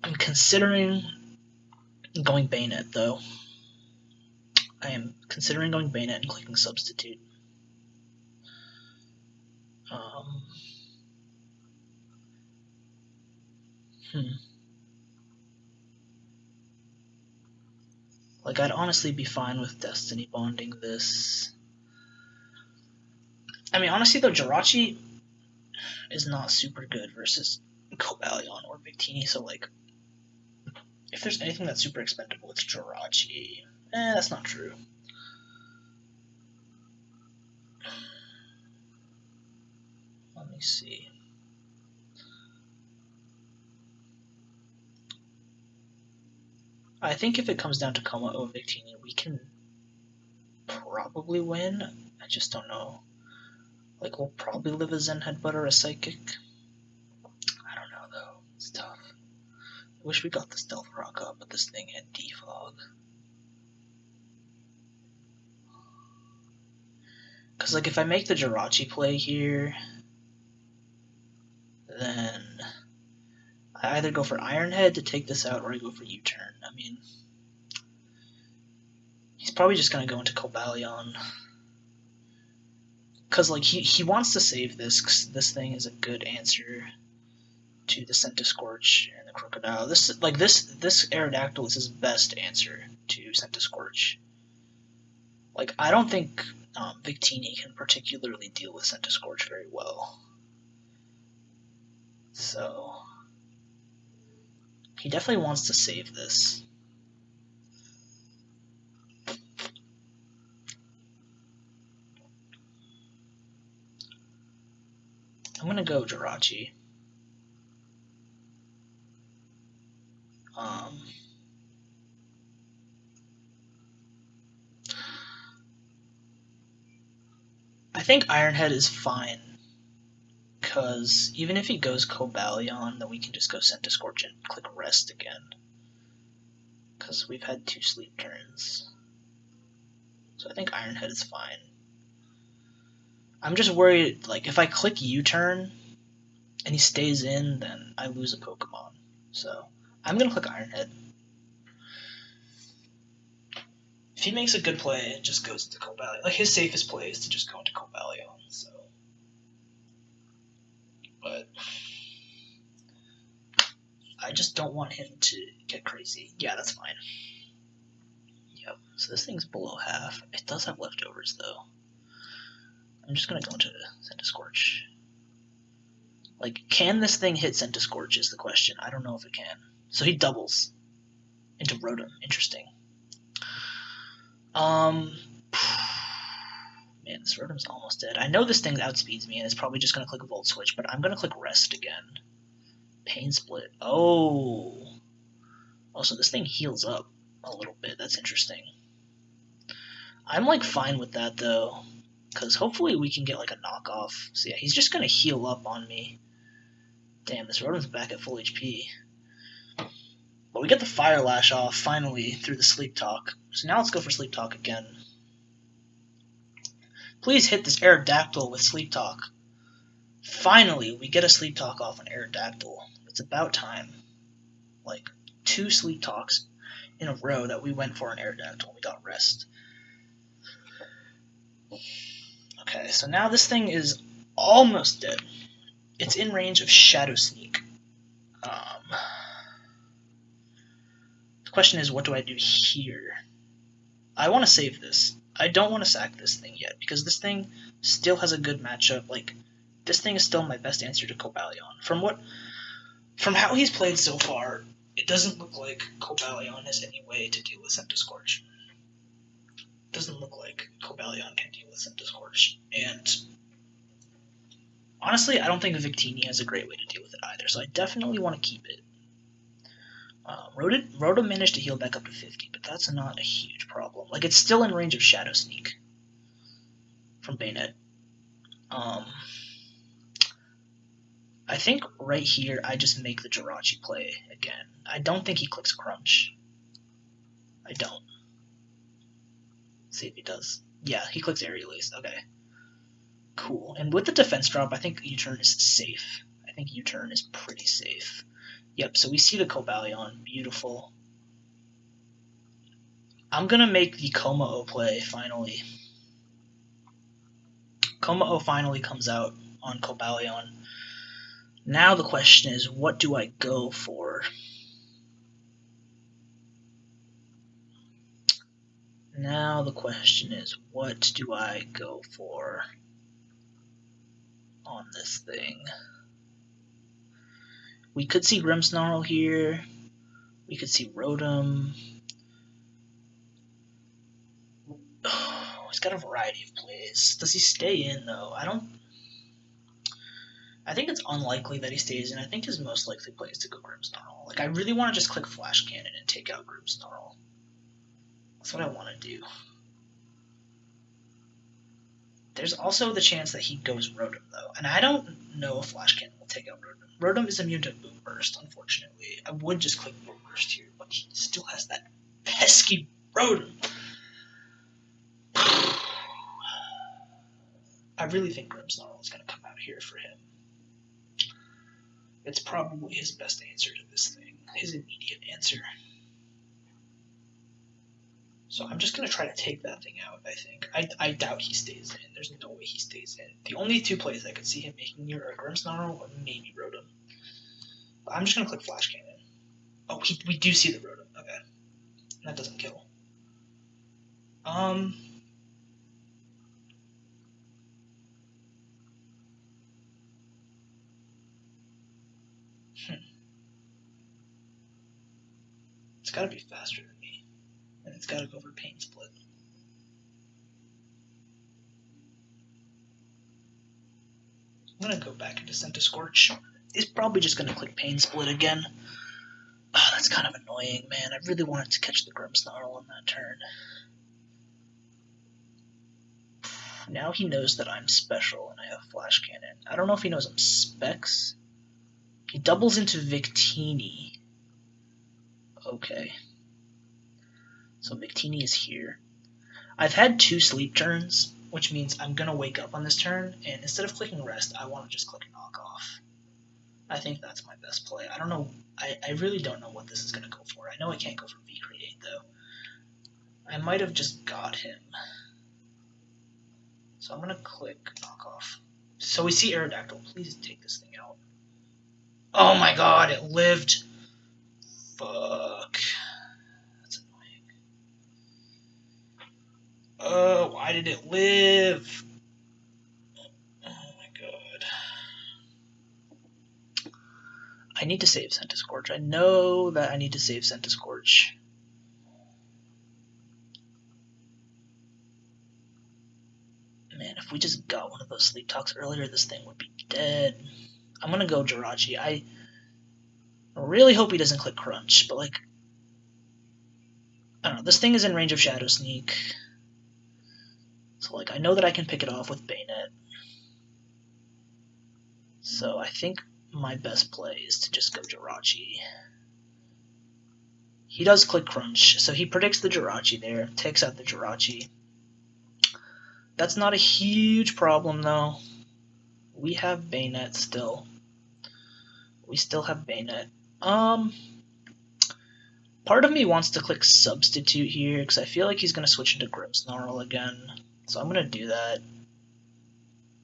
I'm considering going Bayonet, though. I am considering going Bayonet and clicking Substitute. Like, I'd honestly be fine with Destiny Bonding this. I mean, honestly, though, Jirachi is not super good versus Cobalion or Victini, so, like, if there's anything that's super expendable, it's Jirachi. That's not true. Let me see. I think if it comes down to Coma or Victini, we can probably win. I just don't know. Like, we'll probably live a Zen Headbutt or a Psychic. I don't know, though. It's tough. I wish we got the Stealth Rock up, but this thing had Defog. Because, like, if I make the Jirachi play here, then I either go for Iron Head to take this out, or I go for U-Turn. I mean, he's probably just going to go into Cobalion. Because, like, he wants to save this, because this thing is a good answer to the Centiskorch and the Crocodile. This Aerodactyl is his best answer to Centiskorch. Like, I don't think Victini can particularly deal with Centiskorch very well. So he definitely wants to save this. I'm gonna go Jirachi. I think Ironhead is fine, because even if he goes Cobalion, then we can just go Centiskorch and click Rest again, because we've had 2 sleep turns. So I think Ironhead is fine. I'm just worried, like, if I click U-turn and he stays in, then I lose a Pokemon. So I'm going to click Ironhead. If he makes a good play, it just goes into Cobalion. Like, his safest play is to just go into Cobalion, so. But I just don't want him to get crazy. Yeah, that's fine. Yep, so this thing's below half. It does have leftovers, though. I'm just going to go into Centiskorch. Like, can this thing hit Centiskorch is the question. I don't know if it can. So he doubles into Rotom. Interesting. Man, this Rotom's almost dead. I know this thing outspeeds me, and it's probably just going to click a Volt Switch, but I'm going to click Rest again. Pain Split. Oh, so this thing heals up a little bit. That's interesting. I'm, like, fine with that, though, because hopefully we can get, like, a knockoff. So, yeah, he's just going to heal up on me. Damn, this Rotom's back at full HP. But we get the Fire Lash off, finally, through the Sleep Talk. So now let's go for Sleep Talk again. Please hit this Aerodactyl with Sleep Talk. Finally, we get a Sleep Talk off an Aerodactyl. It's about time. Like, 2 Sleep Talks in a row that we went for an Aerodactyl. We got Rest. Okay, so now this thing is almost dead. It's in range of Shadow Sneak. The question is, what do I do here? I want to save this. I don't want to sack this thing yet, because this thing still has a good matchup. Like, this thing is still my best answer to Cobalion. From how he's played so far, it doesn't look like Cobalion has any way to deal with Centiskorch. It doesn't look like Cobalion can deal with Centiskorch. And honestly, I don't think Victini has a great way to deal with it either, so I definitely want to keep it. Rotom managed to heal back up to 50, but that's not a huge problem. Like, it's still in range of Shadow Sneak from Bayonet. I think right here I just make the Jirachi play again. I don't think he clicks Crunch. I don't. See if he does. Yeah, he clicks Aerial Ace. Okay. Cool. And with the defense drop, I think U-turn is safe. I think U-turn is pretty safe. Yep, so we see the Cobalion. Beautiful. I'm going to make the Kommo-o play, finally. Kommo-o finally comes out on Cobalion. Now the question is, what do I go for? Now the question is, what do I go for on this thing? We could see Grimmsnarl here. We could see Rotom. Oh, he's got a variety of plays. Does he stay in, though? I think it's unlikely that he stays in. I think his most likely play is to go Grimmsnarl. Like, I really want to just click Flash Cannon and take out Grimmsnarl. That's what I want to do. There's also the chance that he goes Rotom, though. And I don't know if Flash Cannon will take out Rotom. Rotom is immune to Boom Burst, unfortunately. I would just click Boom Burst here, but he still has that pesky Rotom. I really think Grimmsnarl is going to come out here for him. It's probably his best answer to this thing. His immediate answer. So I'm just going to try to take that thing out, I think. I doubt he stays in. There's no way he stays in. The only 2 plays I could see him making here are Grimmsnarl or maybe Rotom. But I'm just going to click Flash Cannon. Oh, we do see the Rotom. Okay. That doesn't kill. It's got to be faster than me. And it's got to go for Pain Split. I'm going to go back into Centiskorch. He's probably just going to click Pain Split again. Oh, that's kind of annoying, man. I really wanted to catch the Grimmsnarl on that turn. Now he knows that I'm special and I have Flash Cannon. I don't know if he knows I'm Specs. He doubles into Victini. Okay. So Victini is here. I've had 2 sleep turns which means I'm going to wake up on this turn, and instead of clicking rest, I want to just click knock off. I think that's my best play. I don't know. I really don't know what this is going to go for. I know I can't go for V-Create, though. I might have just got him. So I'm going to click knock off. So we see Aerodactyl. Please take this thing out. Oh my god, it lived. Fuck. That's annoying. Oh, why did it live? Oh my god. I need to save Centiscorch. I know that I need to save Centiscorch. Man, if we just got one of those sleep talks earlier, this thing would be dead. I'm gonna go Jirachi. I really hope he doesn't click Crunch, but like, I don't know, this thing is in range of Shadow Sneak. So like, I know that I can pick it off with Bayonet. So I think my best play is to just go Jirachi. He does click Crunch, so he predicts the Jirachi there, takes out the Jirachi. That's not a huge problem though. We have Bayonet still. We still have Bayonet. Part of me wants to click Substitute here, because I feel like he's going to switch into Grimmsnarl again. So I'm going to do that.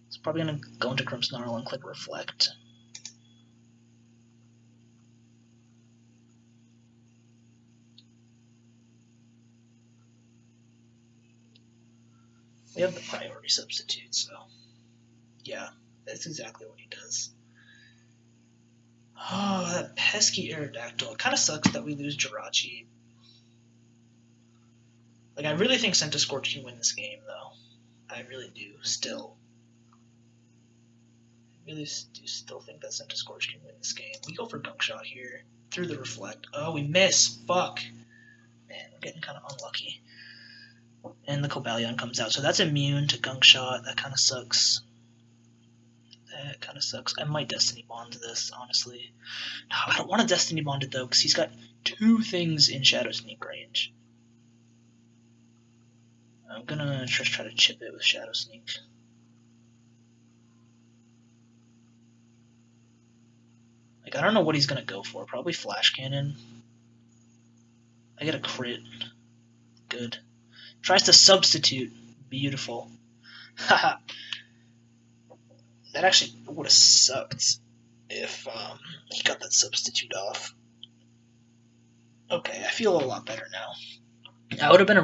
It's probably going to go into Grimmsnarl and click Reflect. We have the priority substitute, so yeah, that's exactly what he does. Oh, that pesky Aerodactyl. It kind of sucks that we lose Jirachi. Like, I really think Centiscorch can win this game, though. I really do, still. I really do still think that Centiscorch can win this game. We go for Gunk Shot here, through the Reflect. Oh, we miss! Fuck! Man, we're getting kind of unlucky. And the Cobalion comes out, so that's immune to Gunk Shot. That kind of sucks. That kind of sucks. I might Destiny Bond this, honestly. No, I don't want to Destiny Bond it, though, because he's got 2 things in Shadow Sneak range. I'm gonna just try to chip it with Shadow Sneak. Like, I don't know what he's gonna go for. Probably Flash Cannon. I get a crit. Good. Tries to substitute. Beautiful. Haha. That actually would have sucked if he got that substitute off. Okay, I feel a lot better now. I would have been in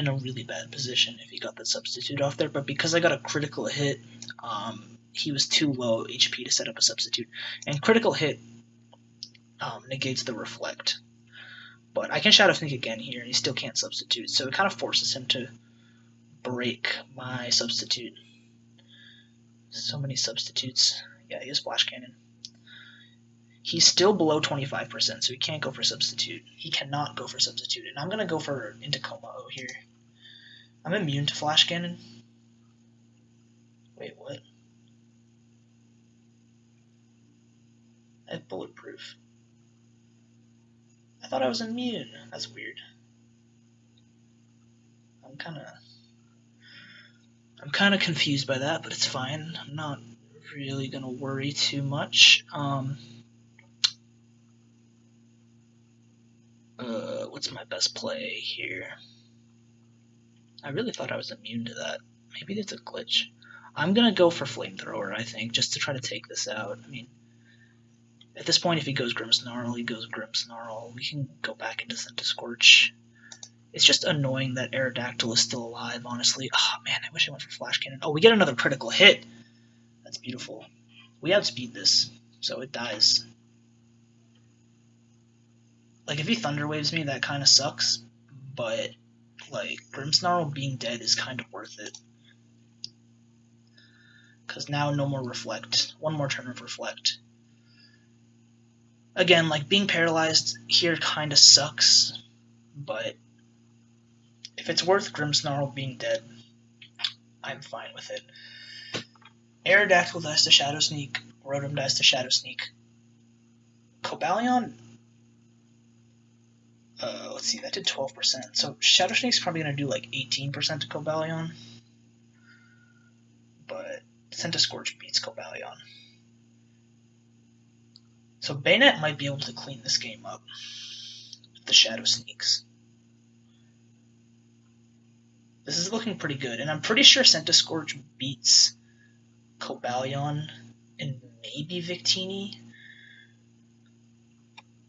a really bad position if he got that substitute off there, but because I got a critical hit, he was too low HP to set up a substitute. And critical hit negates the Reflect. But I can Shadow Sneak again here, and he still can't substitute, so it kind of forces him to break my substitute. So many substitutes. Yeah, he has Flash Cannon. He's still below 25%, so he can't go for substitute. He cannot go for substitute, and I'm going to go for into Komao here. I'm immune to Flash Cannon. Wait, what? I have Bulletproof. I thought I was immune. That's weird. I'm kind of confused by that, but it's fine. I'm not really going to worry too much. What's my best play here? I really thought I was immune to that. Maybe it's a glitch. I'm going to go for Flamethrower, I think, just to try to take this out. I mean, at this point, if he goes Grimmsnarl, he goes Grimmsnarl. We can go back into Centiscorch. It's just annoying that Aerodactyl is still alive, honestly. Oh, man, I wish I went for Flash Cannon. Oh, we get another critical hit. That's beautiful. We outspeed this, so it dies. Like, if he Thunder Waves me, that kind of sucks, but, like, Grimmsnarl being dead is kind of worth it. Because now no more Reflect. One more turn of Reflect. Again, like, being paralyzed here kind of sucks, but if it's worth Grimmsnarl being dead, I'm fine with it. Aerodactyl dies to Shadow Sneak. Rotom dies to Shadow Sneak. Cobalion... let's see, that did 12%. So Shadow Sneak's probably going to do like 18% to Cobalion. Centiskorch beats Cobalion. So Bayonet might be able to clean this game up. The Shadow Sneaks. This is looking pretty good, and I'm pretty sure Centiskorch beats Cobalion and maybe Victini.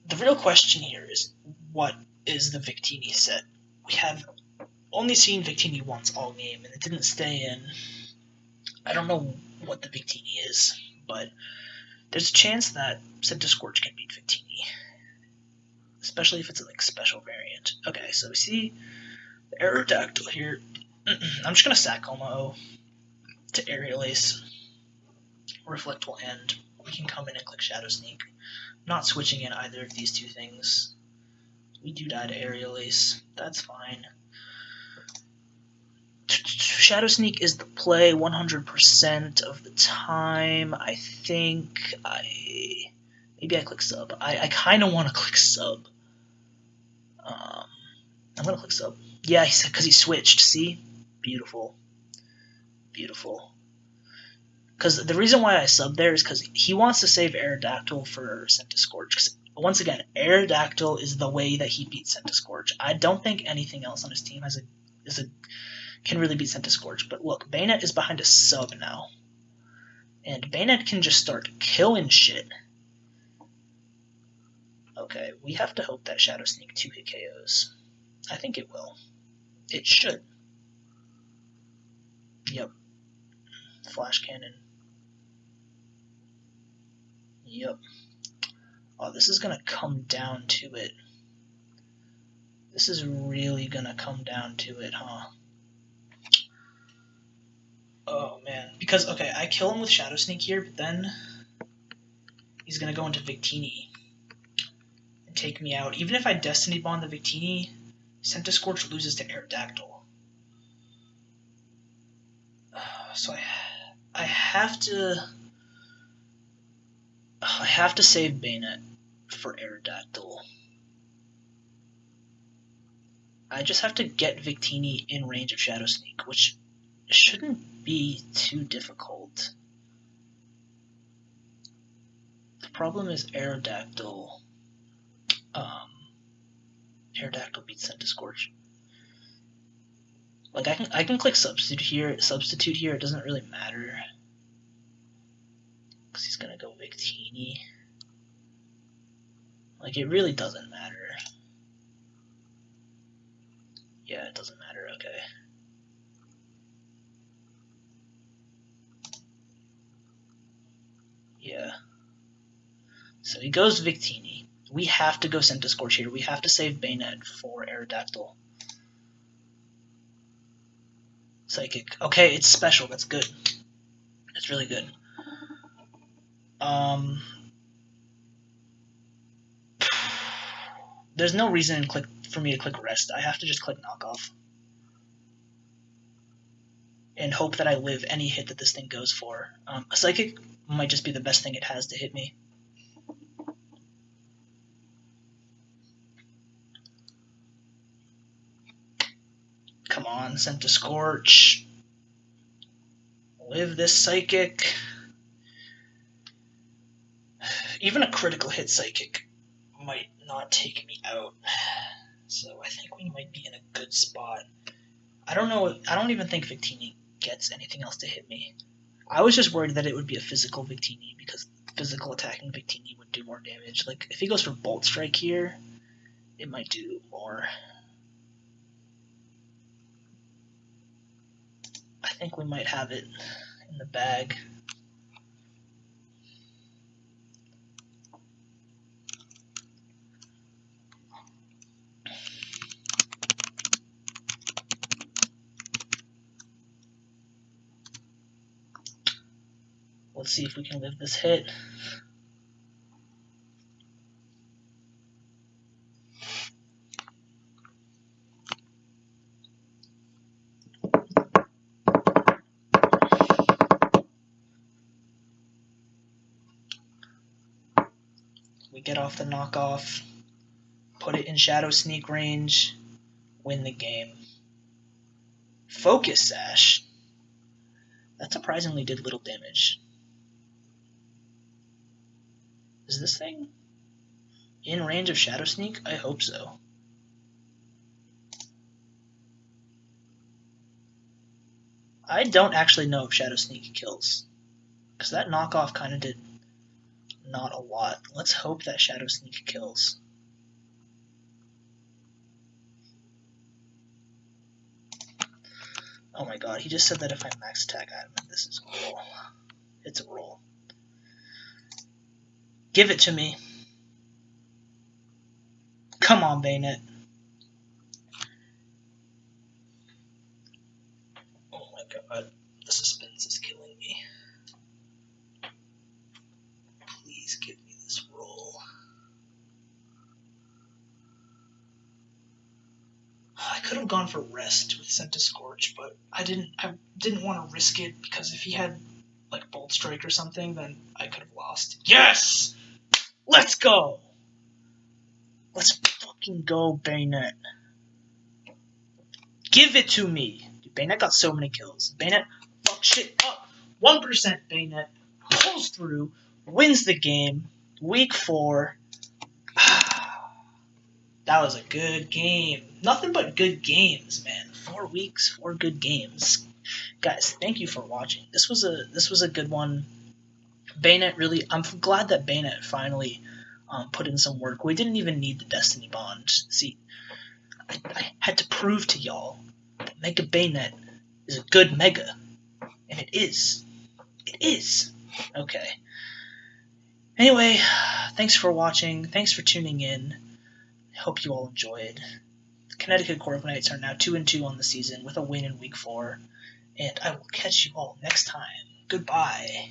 The real question here is, what is the Victini set? We have only seen Victini once all game, and it didn't stay in. I don't know what the Victini is, but there's a chance that Centiskorch can beat Victini, especially if it's a special variant. Okay, so we see the Aerodactyl here. I'm just going to sack Como to Aerial Ace. Reflect will end. We can come in and click Shadow Sneak. Not switching in either of these two things. We do die to Aerial Ace. That's fine. Shadow Sneak is the play 100% of the time. I think maybe I click sub. I kind of want to click sub. I'm going to click sub. Yeah, because he switched. See? Beautiful. Beautiful. Because the reason why I sub there is because he wants to save Aerodactyl for Centiskorch. Because once again, Aerodactyl is the way that he beats Centiskorch. I don't think anything else on his team can really beat Centiskorch. But look, Bayonet is behind a sub now. And Bayonet can just start killing shit. Okay, we have to hope that Shadow Sneak 2-hit KOs. I think it will. It should. Yep. Flash Cannon. Yep. Oh, this is gonna come down to it. This is really gonna come down to it, huh? Oh, man. Because, okay, I kill him with Shadow Sneak here, but then he's gonna go into Victini and take me out. Even if I Destiny Bond the Victini, Centiskorch loses to Aerodactyl. So I have to save Bayonet for Aerodactyl. I just have to get Victini in range of Shadow Sneak, which shouldn't be too difficult. The problem is Aerodactyl. Aerodactyl beats Centiskorch. Like I can click substitute here. It doesn't really matter because he's gonna go Victini. Like it really doesn't matter. Yeah, it doesn't matter. Okay. Yeah. So he goes Victini. We have to go Centiskorch here. We have to save Bayonet for Aerodactyl. Psychic. Okay, it's special. That's good. It's really good. There's no reason for me to click rest. I have to just click knockoff. And hope that I live any hit that this thing goes for. A Psychic might just be the best thing it has to hit me. Come on, Centiskorch. Live this Psychic. Even a critical hit Psychic might not take me out. So I think we might be in a good spot. I don't know. I don't even think Victini gets anything else to hit me. I was just worried that it would be a physical Victini because physical attacking Victini would do more damage. Like if he goes for Bolt Strike here, it might do more. I think we might have it in the bag. Let's see if we can live this hit. We get off the knockoff, put it in Shadow Sneak range, win the game. Focus Sash. That surprisingly did little damage. Is this thing in range of Shadow Sneak? I hope so. I don't actually know if Shadow Sneak kills, because that knockoff kind of did not a lot. Let's hope that Shadow Sneak kills. Oh my god, he just said that if I max attack at him, this is a roll. It's a roll. Give it to me. Come on, Bayonet. Oh my god, the suspense is killing me. Please give me this roll. I could have gone for rest with Scent to Scorch, but I didn't want to risk it, because if he had like Bolt Strike or something, then I could have lost. Yes! Let's go! Let's fucking go, Bayonet. Give it to me! Bayonet got so many kills. Bayonet fuck shit up. 1% Bayonet pulls through, wins the game. Week 4. That was a good game. Nothing but good games, man. 4 weeks, 4 good games. Guys, thank you for watching. This was a good one. Bayonet really. I'm glad that Bayonet finally put in some work. We didn't even need the Destiny Bond. See, I had to prove to y'all that Mega Bayonet is a good Mega, and it is. It is. Okay. Anyway, thanks for watching. Thanks for tuning in. I hope you all enjoyed. The Connecticut Corviknights are now 2-2 on the season with a win in Week 4. And I will catch you all next time. Goodbye.